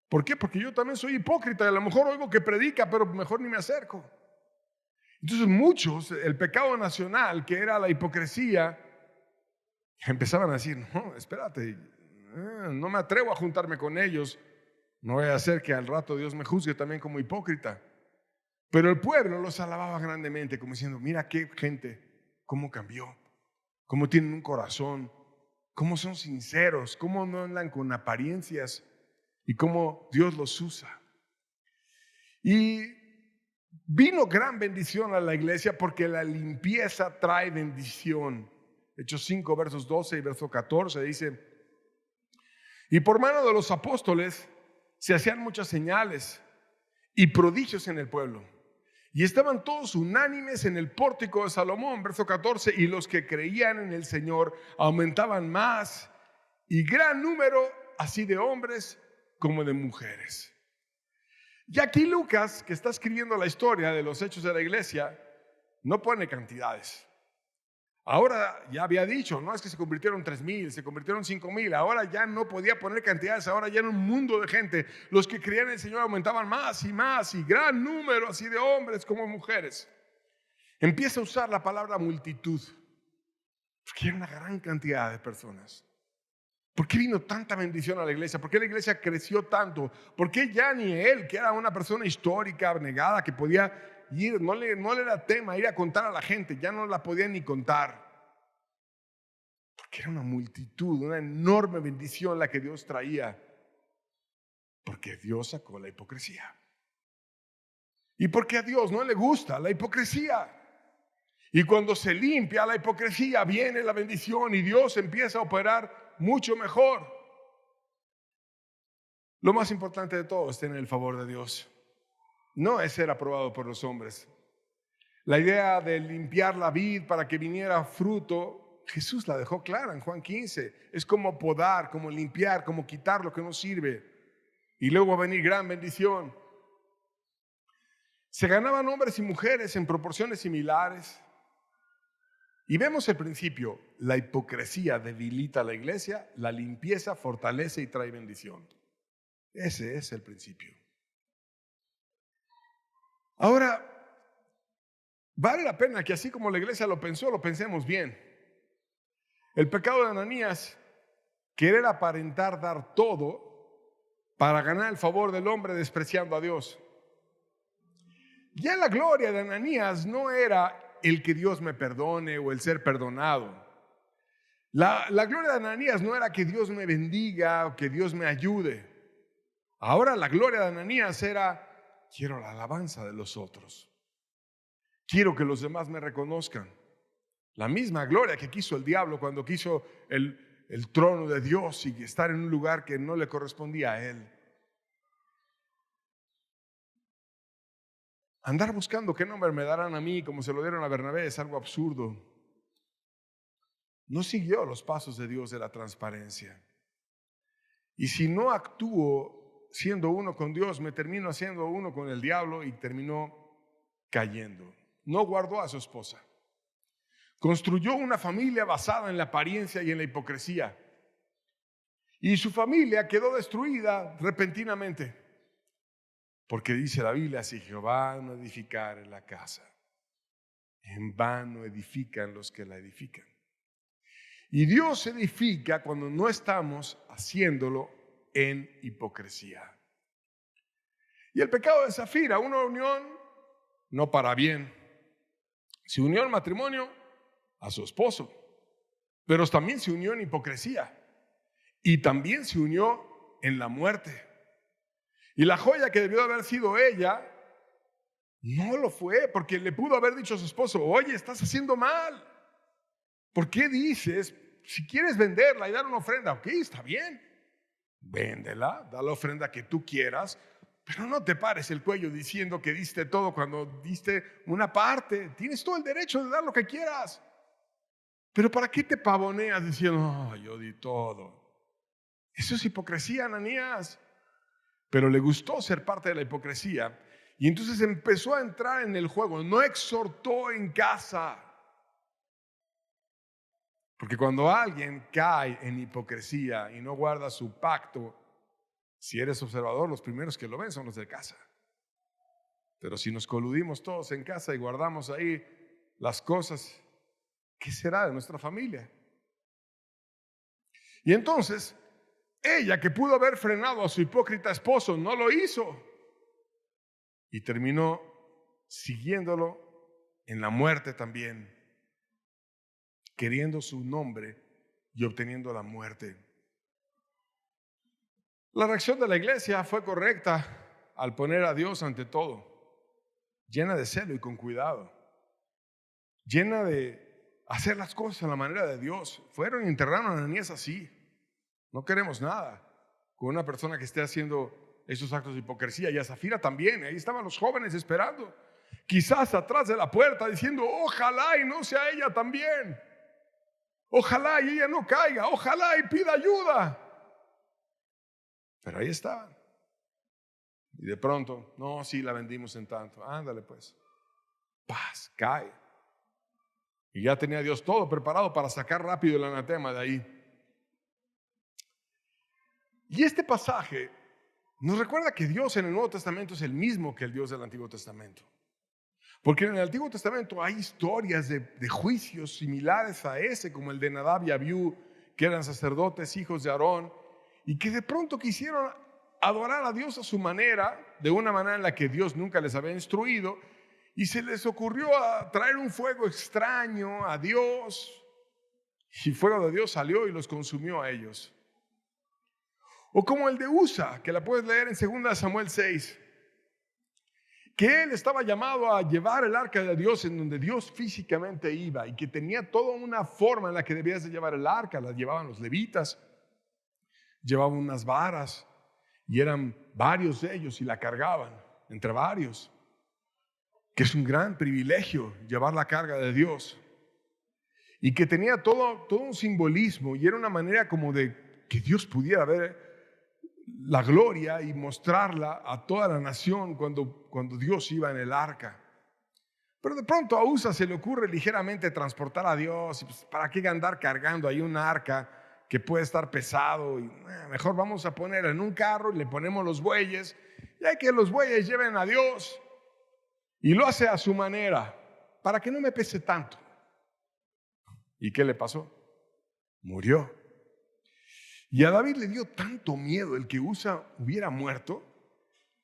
¿Por qué? Porque yo también soy hipócrita y a lo mejor oigo que predica, pero mejor ni me acerco. Entonces muchos, el pecado nacional, que era la hipocresía, empezaban a decir, no, espérate, no me atrevo a juntarme con ellos, no voy a hacer que al rato Dios me juzgue también como hipócrita. Pero el pueblo los alababa grandemente, como diciendo, mira qué gente, cómo cambió, cómo tienen un corazón, cómo son sinceros, cómo no andan con apariencias y cómo Dios los usa. Y vino gran bendición a la iglesia porque la limpieza trae bendición. Hechos 5, versos 12 y verso 14 dice, y por mano de los apóstoles se hacían muchas señales y prodigios en el pueblo. Y estaban todos unánimes en el pórtico de Salomón, verso 14, y los que creían en el Señor aumentaban más y gran número así de hombres como de mujeres. Y aquí Lucas, que está escribiendo la historia de los hechos de la iglesia, no pone cantidades. Ahora ya había dicho, no es que se convirtieron 3,000, se convirtieron 5,000. Ahora ya no podía poner cantidades, ahora ya era un mundo de gente. Los que creían en el Señor aumentaban más y más, y gran número así de hombres como mujeres. Empieza a usar la palabra multitud, porque era una gran cantidad de personas. ¿Por qué vino tanta bendición a la iglesia? ¿Por qué la iglesia creció tanto? ¿Por qué ya ni él, que era una persona histórica, abnegada, que podía ir, no le era tema ir a contar a la gente, ya no la podía ni contar? Porque era una multitud, una enorme bendición la que Dios traía. Porque Dios sacó la hipocresía. Y porque a Dios no le gusta la hipocresía. Y cuando se limpia la hipocresía, viene la bendición y Dios empieza a operar mucho mejor. Lo más importante de todo es tener el favor de Dios. No es ser aprobado por los hombres. La idea de limpiar la vid para que viniera fruto, Jesús la dejó clara en Juan 15. Es como podar, como limpiar, como quitar lo que no sirve. Y luego va a venir gran bendición. Se ganaban hombres y mujeres en proporciones similares. Y vemos el principio: la hipocresía debilita a la iglesia, la limpieza fortalece y trae bendición. Ese es el principio. Ahora, vale la pena que así como la iglesia lo pensó, lo pensemos bien. El pecado de Ananías, querer aparentar dar todo para ganar el favor del hombre despreciando a Dios. Ya la gloria de Ananías no era el que Dios me perdone o el ser perdonado. La gloria de Ananías no era que Dios me bendiga o que Dios me ayude. Ahora la gloria de Ananías era: quiero la alabanza de los otros. Quiero que los demás me reconozcan. La misma gloria que quiso el diablo cuando quiso el trono de Dios y estar en un lugar que no le correspondía a él. Andar buscando qué nombre me darán a mí como se lo dieron a Bernabé es algo absurdo. No siguió los pasos de Dios de la transparencia. Y si no actúo siendo uno con Dios, me termino haciendo uno con el diablo y terminó cayendo. No guardó a su esposa. Construyó una familia basada en la apariencia y en la hipocresía. Y su familia quedó destruida repentinamente. Porque dice la Biblia: si Jehová no edificare la casa, en vano edifican los que la edifican. Y Dios edifica cuando no estamos haciéndolo en hipocresía. Y el pecado de Zafira, una unión no para bien. Se unió al matrimonio a su esposo, pero también se unió en hipocresía y también se unió en la muerte. Y la joya que debió haber sido ella, no lo fue, porque le pudo haber dicho a su esposo: oye, estás haciendo mal. ¿Por qué dices, si quieres venderla y dar una ofrenda? Ok, está bien, véndela, da la ofrenda que tú quieras, pero no te pares el cuello diciendo que diste todo cuando diste una parte. Tienes todo el derecho de dar lo que quieras. Pero ¿para qué te pavoneas diciendo: oh, yo di todo? Eso es hipocresía, Ananías. Pero le gustó ser parte de la hipocresía y entonces empezó a entrar en el juego. No exhortó en casa. Porque cuando alguien cae en hipocresía y no guarda su pacto, si eres observador, los primeros que lo ven son los de casa. Pero si nos coludimos todos en casa y guardamos ahí las cosas, ¿qué será de nuestra familia? Y entonces, ella, que pudo haber frenado a su hipócrita esposo, no lo hizo. Y terminó siguiéndolo en la muerte también, queriendo su nombre y obteniendo la muerte. La reacción de la iglesia fue correcta al poner a Dios ante todo, llena de celo y con cuidado, llena de hacer las cosas a la manera de Dios. Fueron y enterraron a Ananías así. No queremos nada con una persona que esté haciendo esos actos de hipocresía. Y a Zafira también. Ahí estaban los jóvenes esperando, quizás atrás de la puerta, diciendo: ojalá y no sea ella también. Ojalá y ella no caiga, ojalá y pida ayuda. Pero ahí estaban. Y de pronto, no, sí, la vendimos en tanto. Ándale pues. Paz, cae. Y ya tenía Dios todo preparado para sacar rápido el anatema de ahí. Y este pasaje nos recuerda que Dios en el Nuevo Testamento es el mismo que el Dios del Antiguo Testamento. Porque en el Antiguo Testamento hay historias de juicios similares a ese, como el de Nadab y Abiú, que eran sacerdotes, hijos de Aarón, y que de pronto quisieron adorar a Dios a su manera, de una manera en la que Dios nunca les había instruido, y se les ocurrió traer un fuego extraño a Dios, y el fuego de Dios salió y los consumió a ellos. O como el de Usa, que la puedes leer en 2 Samuel 6, que él estaba llamado a llevar el arca de Dios en donde Dios físicamente iba, y que tenía toda una forma en la que debías de llevar el arca. La llevaban los levitas, llevaban unas varas, y eran varios de ellos y la cargaban entre varios, que es un gran privilegio llevar la carga de Dios, y que tenía todo un simbolismo, y era una manera como de que Dios pudiera ver la gloria y mostrarla a toda la nación cuando Dios iba en el arca. Pero de pronto a Usa se le ocurre ligeramente transportar a Dios, y pues, ¿para qué andar cargando ahí un arca que puede estar pesado? Y mejor vamos a poner en un carro y le ponemos los bueyes, y hay que los bueyes lleven a Dios, y lo hace a su manera, para que no me pese tanto. ¿Y qué le pasó? Murió. Y a David le dio tanto miedo el que Usa hubiera muerto,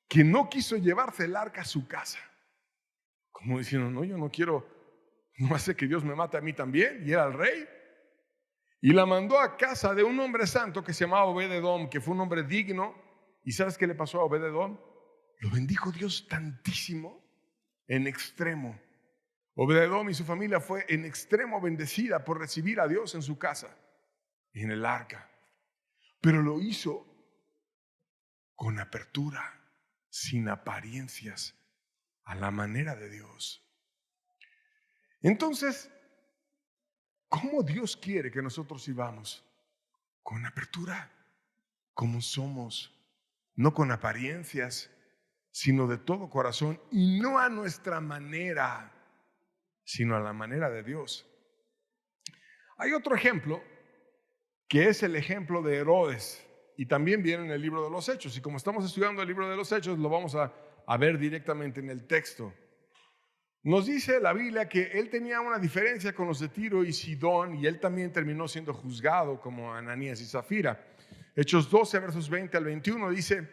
que no quiso llevarse el arca a su casa. Como diciendo, no, yo no quiero, no hace que Dios me mate a mí también. Y era el rey. Y la mandó a casa de un hombre santo que se llamaba Obed-edom, que fue un hombre digno. ¿Y sabes qué le pasó a Obed-edom? Lo bendijo Dios tantísimo, en extremo. Obed-edom y su familia fue en extremo bendecida por recibir a Dios en su casa, en el arca. Pero lo hizo con apertura, sin apariencias, a la manera de Dios. Entonces, ¿cómo Dios quiere que nosotros vivamos? Con apertura, como somos, no con apariencias, sino de todo corazón, y no a nuestra manera, sino a la manera de Dios. Hay otro ejemplo, que es el ejemplo de Herodes, y también viene en el libro de los Hechos, y como estamos estudiando el libro de los Hechos, lo vamos a ver directamente en el texto. Nos dice la Biblia que él tenía una diferencia con los de Tiro y Sidón, y él también terminó siendo juzgado como Ananías y Zafira. Hechos 12, versos 20 al 21 dice: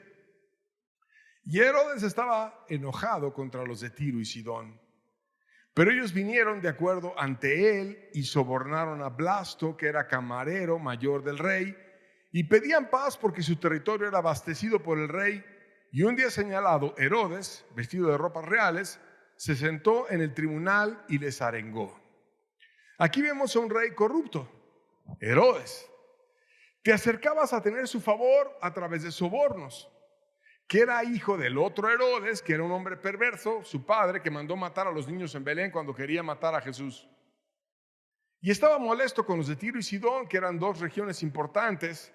y Herodes estaba enojado contra los de Tiro y Sidón, pero ellos vinieron de acuerdo ante él y sobornaron a Blasto, que era camarero mayor del rey, y pedían paz porque su territorio era abastecido por el rey. Y un día señalado, Herodes, vestido de ropas reales, se sentó en el tribunal y les arengó. Aquí vemos a un rey corrupto, Herodes. Te acercabas a tener su favor a través de sobornos, que era hijo del otro Herodes, que era un hombre perverso, su padre, que mandó matar a los niños en Belén cuando quería matar a Jesús. Y estaba molesto con los de Tiro y Sidón, que eran dos regiones importantes,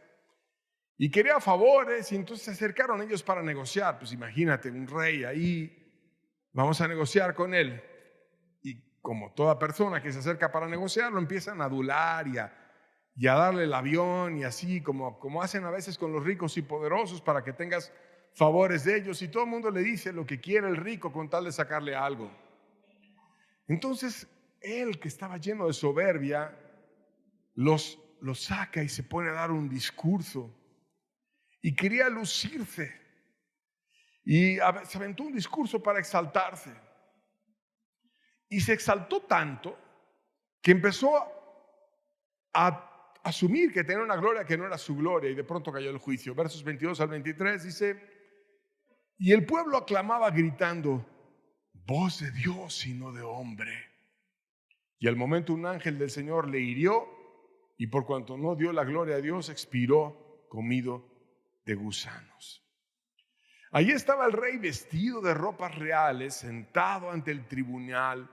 y quería favores, y entonces se acercaron ellos para negociar. Pues imagínate, un rey ahí, vamos a negociar con él. Y como toda persona que se acerca para negociar, lo empiezan a adular y a darle el avión, y así como hacen a veces con los ricos y poderosos para que tengas favores de ellos, y todo el mundo le dice lo que quiere el rico con tal de sacarle algo. Entonces él, que estaba lleno de soberbia, los saca y se pone a dar un discurso, y quería lucirse, y se aventó un discurso para exaltarse, y se exaltó tanto que empezó a asumir que tenía una gloria que no era su gloria, y de pronto cayó el juicio. Versos 22 al 23 dice: y el pueblo aclamaba gritando: voz de Dios y no de hombre. Y al momento un ángel del Señor le hirió, y por cuanto no dio la gloria a Dios, expiró comido de gusanos. Allí estaba el rey vestido de ropas reales, sentado ante el tribunal.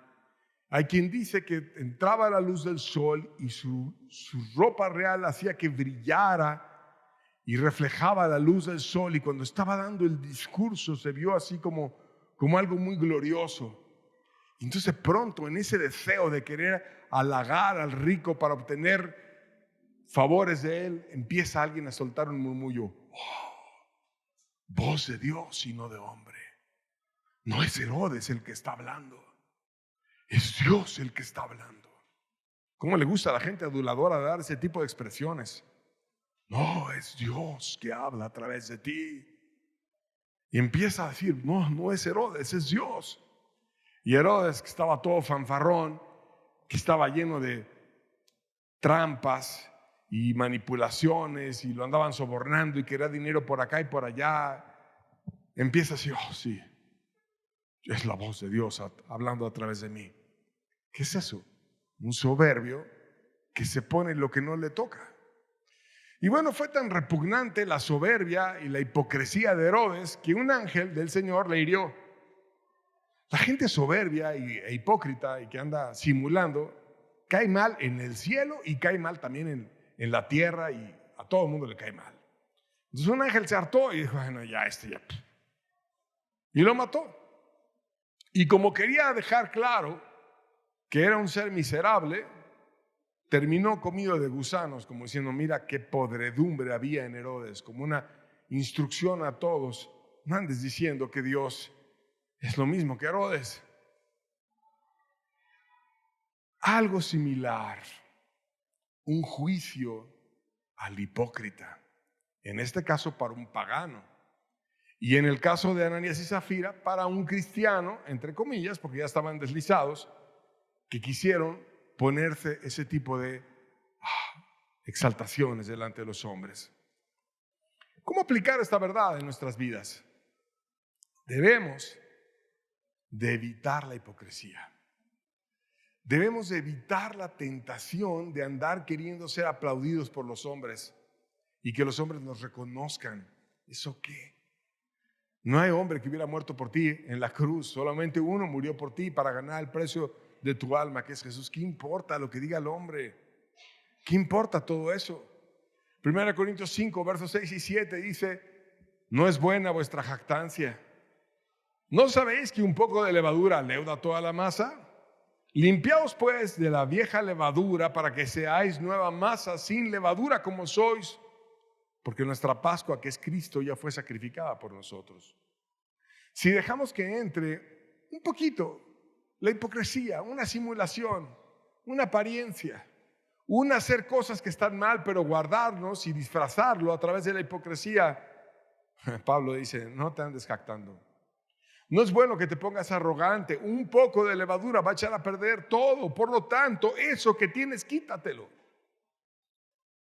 Hay quien dice que entraba la luz del sol y su ropa real hacía que brillara y reflejaba la luz del sol, y cuando estaba dando el discurso se vio así como algo muy glorioso. Entonces pronto, en ese deseo de querer halagar al rico para obtener favores de él, empieza alguien a soltar un murmullo. Voz de Dios y no de hombre. No es Herodes el que está hablando, es Dios el que está hablando. ¿Cómo le gusta a la gente aduladora dar ese tipo de expresiones? No, es Dios que habla a través de ti. Y empieza a decir, no es Herodes, es Dios. Y Herodes, que estaba todo fanfarrón, que estaba lleno de trampas y manipulaciones, y lo andaban sobornando y quería dinero por acá y por allá, empieza así, sí, es la voz de Dios hablando a través de mí. ¿Qué es eso? Un soberbio que se pone lo que no le toca. Y bueno, fue tan repugnante la soberbia y la hipocresía de Herodes que un ángel del Señor le hirió. La gente soberbia e hipócrita y que anda simulando cae mal en el cielo y cae mal también en la tierra, y a todo el mundo le cae mal. Entonces un ángel se hartó y dijo, bueno, ya. Y lo mató. Y como quería dejar claro que era un ser miserable, terminó comido de gusanos, como diciendo, mira qué podredumbre había en Herodes, como una instrucción a todos. No andes diciendo que Dios es lo mismo que Herodes. Algo similar, un juicio al hipócrita, en este caso para un pagano, y en el caso de Ananías y Zafira para un cristiano, entre comillas, porque ya estaban deslizados, que quisieron ponerse ese tipo de exaltaciones delante de los hombres. ¿Cómo aplicar esta verdad en nuestras vidas? Debemos de evitar la hipocresía. Debemos de evitar la tentación de andar queriendo ser aplaudidos por los hombres y que los hombres nos reconozcan. ¿Eso qué? No hay hombre que hubiera muerto por ti en la cruz. Solamente uno murió por ti para ganar el precio de tu alma, que es Jesús. ¿Qué importa lo que diga el hombre? ¿Qué importa todo eso? 1 Corintios 5, versos 6 y 7 dice, no es buena vuestra jactancia. ¿No sabéis que un poco de levadura leuda toda la masa? Limpiaos pues de la vieja levadura para que seáis nueva masa sin levadura como sois, porque nuestra Pascua, que es Cristo, ya fue sacrificada por nosotros. Si dejamos que entre un poquito la hipocresía, una simulación, una apariencia, un hacer cosas que están mal, pero guardarnos y disfrazarlo a través de la hipocresía, Pablo dice, no te andes jactando. No es bueno que te pongas arrogante. Un poco de levadura va a echar a perder todo. Por lo tanto, eso que tienes, quítatelo.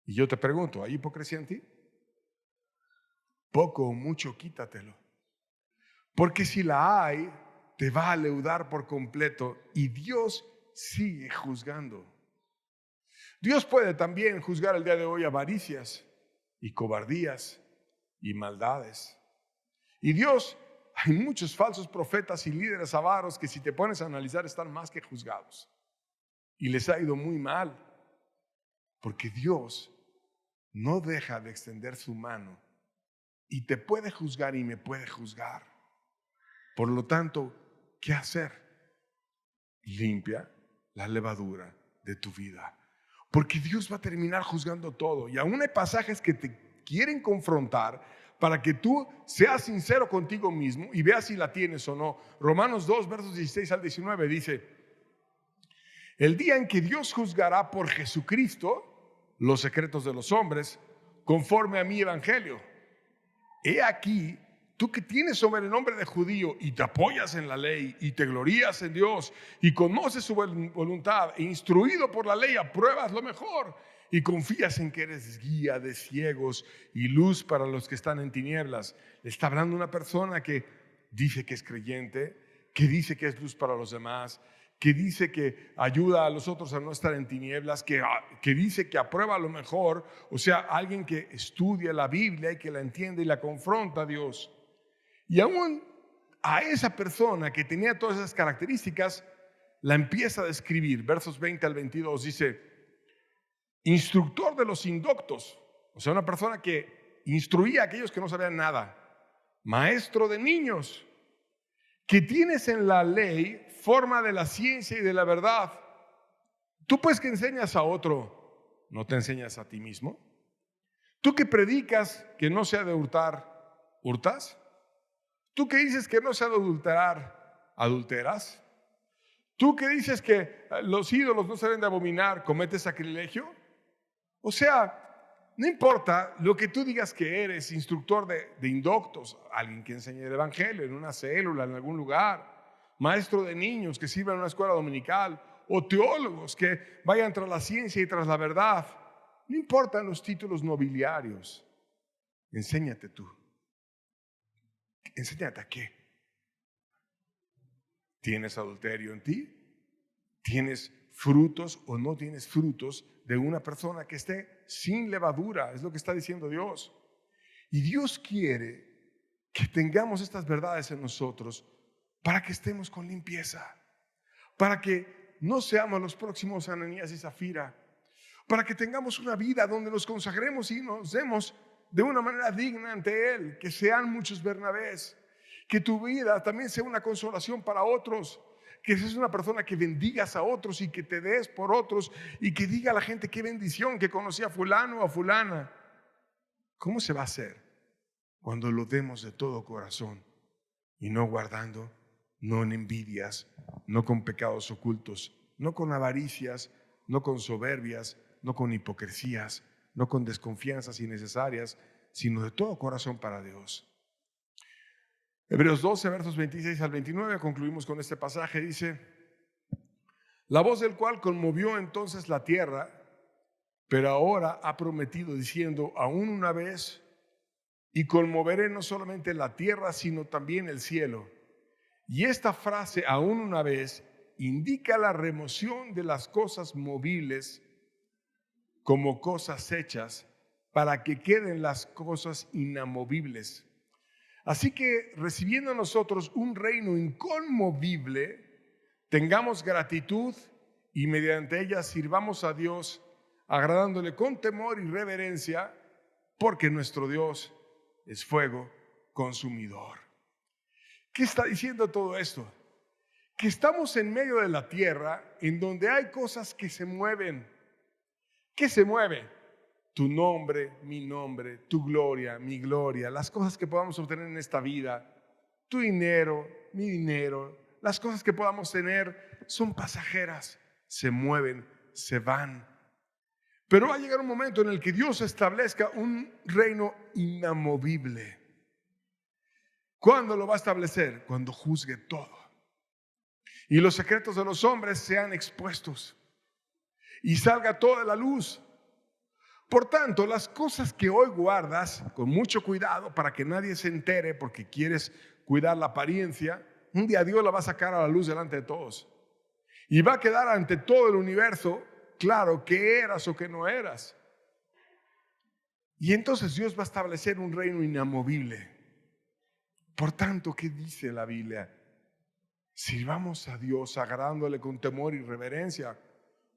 Y yo te pregunto, ¿hay hipocresía en ti? Poco o mucho, quítatelo. Porque si la hay, te va a leudar por completo y Dios sigue juzgando. Dios puede también juzgar el día de hoy avaricias y cobardías y maldades. Y Dios... Hay muchos falsos profetas y líderes avaros que si te pones a analizar están más que juzgados. Y les ha ido muy mal. Porque Dios no deja de extender su mano. Y te puede juzgar y me puede juzgar. Por lo tanto, ¿qué hacer? Limpia la levadura de tu vida. Porque Dios va a terminar juzgando todo. Y aún hay pasajes que te quieren confrontar para que tú seas sincero contigo mismo y veas si la tienes o no. Romanos 2, versos 16 al 19 dice, el día en que Dios juzgará por Jesucristo los secretos de los hombres, conforme a mi evangelio. He aquí, tú que tienes sobre el nombre de judío y te apoyas en la ley y te glorías en Dios y conoces su voluntad e instruido por la ley apruebas lo mejor y confías en que eres guía de ciegos y luz para los que están en tinieblas. Le está hablando una persona que dice que es creyente, que dice que es luz para los demás, que dice que ayuda a los otros a no estar en tinieblas, que dice que aprueba lo mejor, o sea, alguien que estudia la Biblia y que la entiende y la confronta a Dios. Y aún a esa persona que tenía todas esas características, la empieza a describir. Versos 20 al 22 dice: instructor de los indoctos, o sea, una persona que instruía a aquellos que no sabían nada. Maestro de niños, que tienes en la ley forma de la ciencia y de la verdad. Tú pues que enseñas a otro, ¿no te enseñas a ti mismo? Tú que predicas que no se ha de hurtar, ¿hurtas? Tú que dices que no se ha de adulterar, ¿adulteras? Tú que dices que los ídolos no se deben de abominar, ¿cometes sacrilegio? O sea, no importa lo que tú digas que eres, instructor de indoctos, alguien que enseñe el evangelio en una célula, en algún lugar, maestro de niños que sirva en una escuela dominical, o teólogos que vayan tras la ciencia y tras la verdad. No importan los títulos nobiliarios. Enséñate tú. ¿Enséñate a qué? ¿Tienes adulterio en ti? ¿Tienes frutos o no tienes frutos de una persona que esté sin levadura? Es lo que está diciendo Dios. Y Dios quiere que tengamos estas verdades en nosotros para que estemos con limpieza, para que no seamos los próximos Ananías y Zafira, para que tengamos una vida donde nos consagremos y nos demos de una manera digna ante Él, que sean muchos Bernabés, que tu vida también sea una consolación para otros, que seas una persona que bendigas a otros y que te des por otros y que diga a la gente qué bendición que conocí a fulano o a fulana. ¿Cómo se va a hacer? Cuando lo demos de todo corazón y no guardando, no en envidias, no con pecados ocultos, no con avaricias, no con soberbias, no con hipocresías, no con desconfianzas innecesarias, sino de todo corazón para Dios. Hebreos 12, versos 26 al 29, concluimos con este pasaje, dice: la voz del cual conmovió entonces la tierra, pero ahora ha prometido diciendo: aún una vez, y conmoveré no solamente la tierra, sino también el cielo. Y esta frase, aún una vez, indica la remoción de las cosas movibles como cosas hechas, para que queden las cosas inamovibles. Así que, recibiendo nosotros un reino inconmovible, tengamos gratitud y mediante ella sirvamos a Dios, agradándole con temor y reverencia, porque nuestro Dios es fuego consumidor. ¿Qué está diciendo todo esto? Que estamos en medio de la tierra en donde hay cosas que se mueven. ¿Qué se mueve? Tu nombre, mi nombre, tu gloria, mi gloria, las cosas que podamos obtener en esta vida, tu dinero, mi dinero, las cosas que podamos tener son pasajeras, se mueven, se van. Pero va a llegar un momento en el que Dios establezca un reino inamovible. ¿Cuándo lo va a establecer? Cuando juzgue todo y los secretos de los hombres sean expuestos y salga toda la luz. Por tanto, las cosas que hoy guardas con mucho cuidado para que nadie se entere porque quieres cuidar la apariencia, un día Dios la va a sacar a la luz delante de todos y va a quedar ante todo el universo claro qué eras o qué no eras. Y entonces Dios va a establecer un reino inamovible. Por tanto, ¿qué dice la Biblia? Sirvamos a Dios agradándole con temor y reverencia,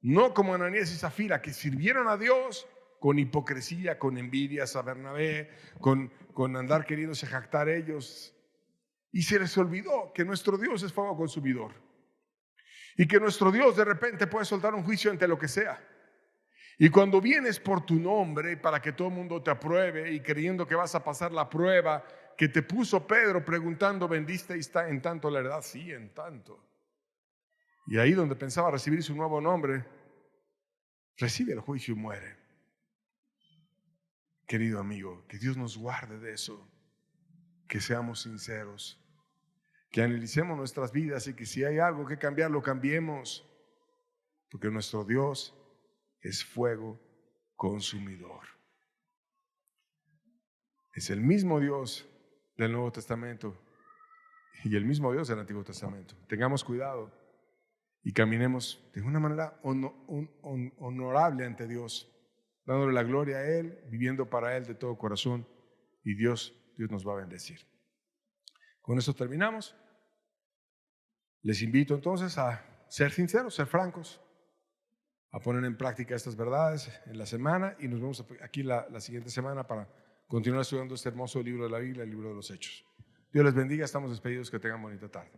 no como Ananías y Zafira, que sirvieron a Dios con hipocresía, con envidias a Bernabé, con andar queriéndose jactar ellos. Y se les olvidó que nuestro Dios es fuego consumidor y que nuestro Dios de repente puede soltar un juicio ante lo que sea. Y cuando vienes por tu nombre para que todo el mundo te apruebe y creyendo que vas a pasar la prueba que te puso Pedro preguntando: ¿vendiste en tanto la heredad? Sí, en tanto. Y ahí donde pensaba recibir su nuevo nombre, recibe el juicio y muere. Querido amigo, que Dios nos guarde de eso, que seamos sinceros, que analicemos nuestras vidas y que si hay algo que cambiar, lo cambiemos, porque nuestro Dios es fuego consumidor. Es el mismo Dios del Nuevo Testamento y el mismo Dios del Antiguo Testamento. Tengamos cuidado y caminemos de una manera honorable ante Dios, dándole la gloria a Él, viviendo para Él de todo corazón, y Dios nos va a bendecir. Con eso terminamos. Les invito entonces a ser sinceros, ser francos, a poner en práctica estas verdades en la semana, y nos vemos aquí la siguiente semana para continuar estudiando este hermoso libro de la Biblia, el libro de los Hechos. Dios les bendiga, estamos despedidos, que tengan bonita tarde.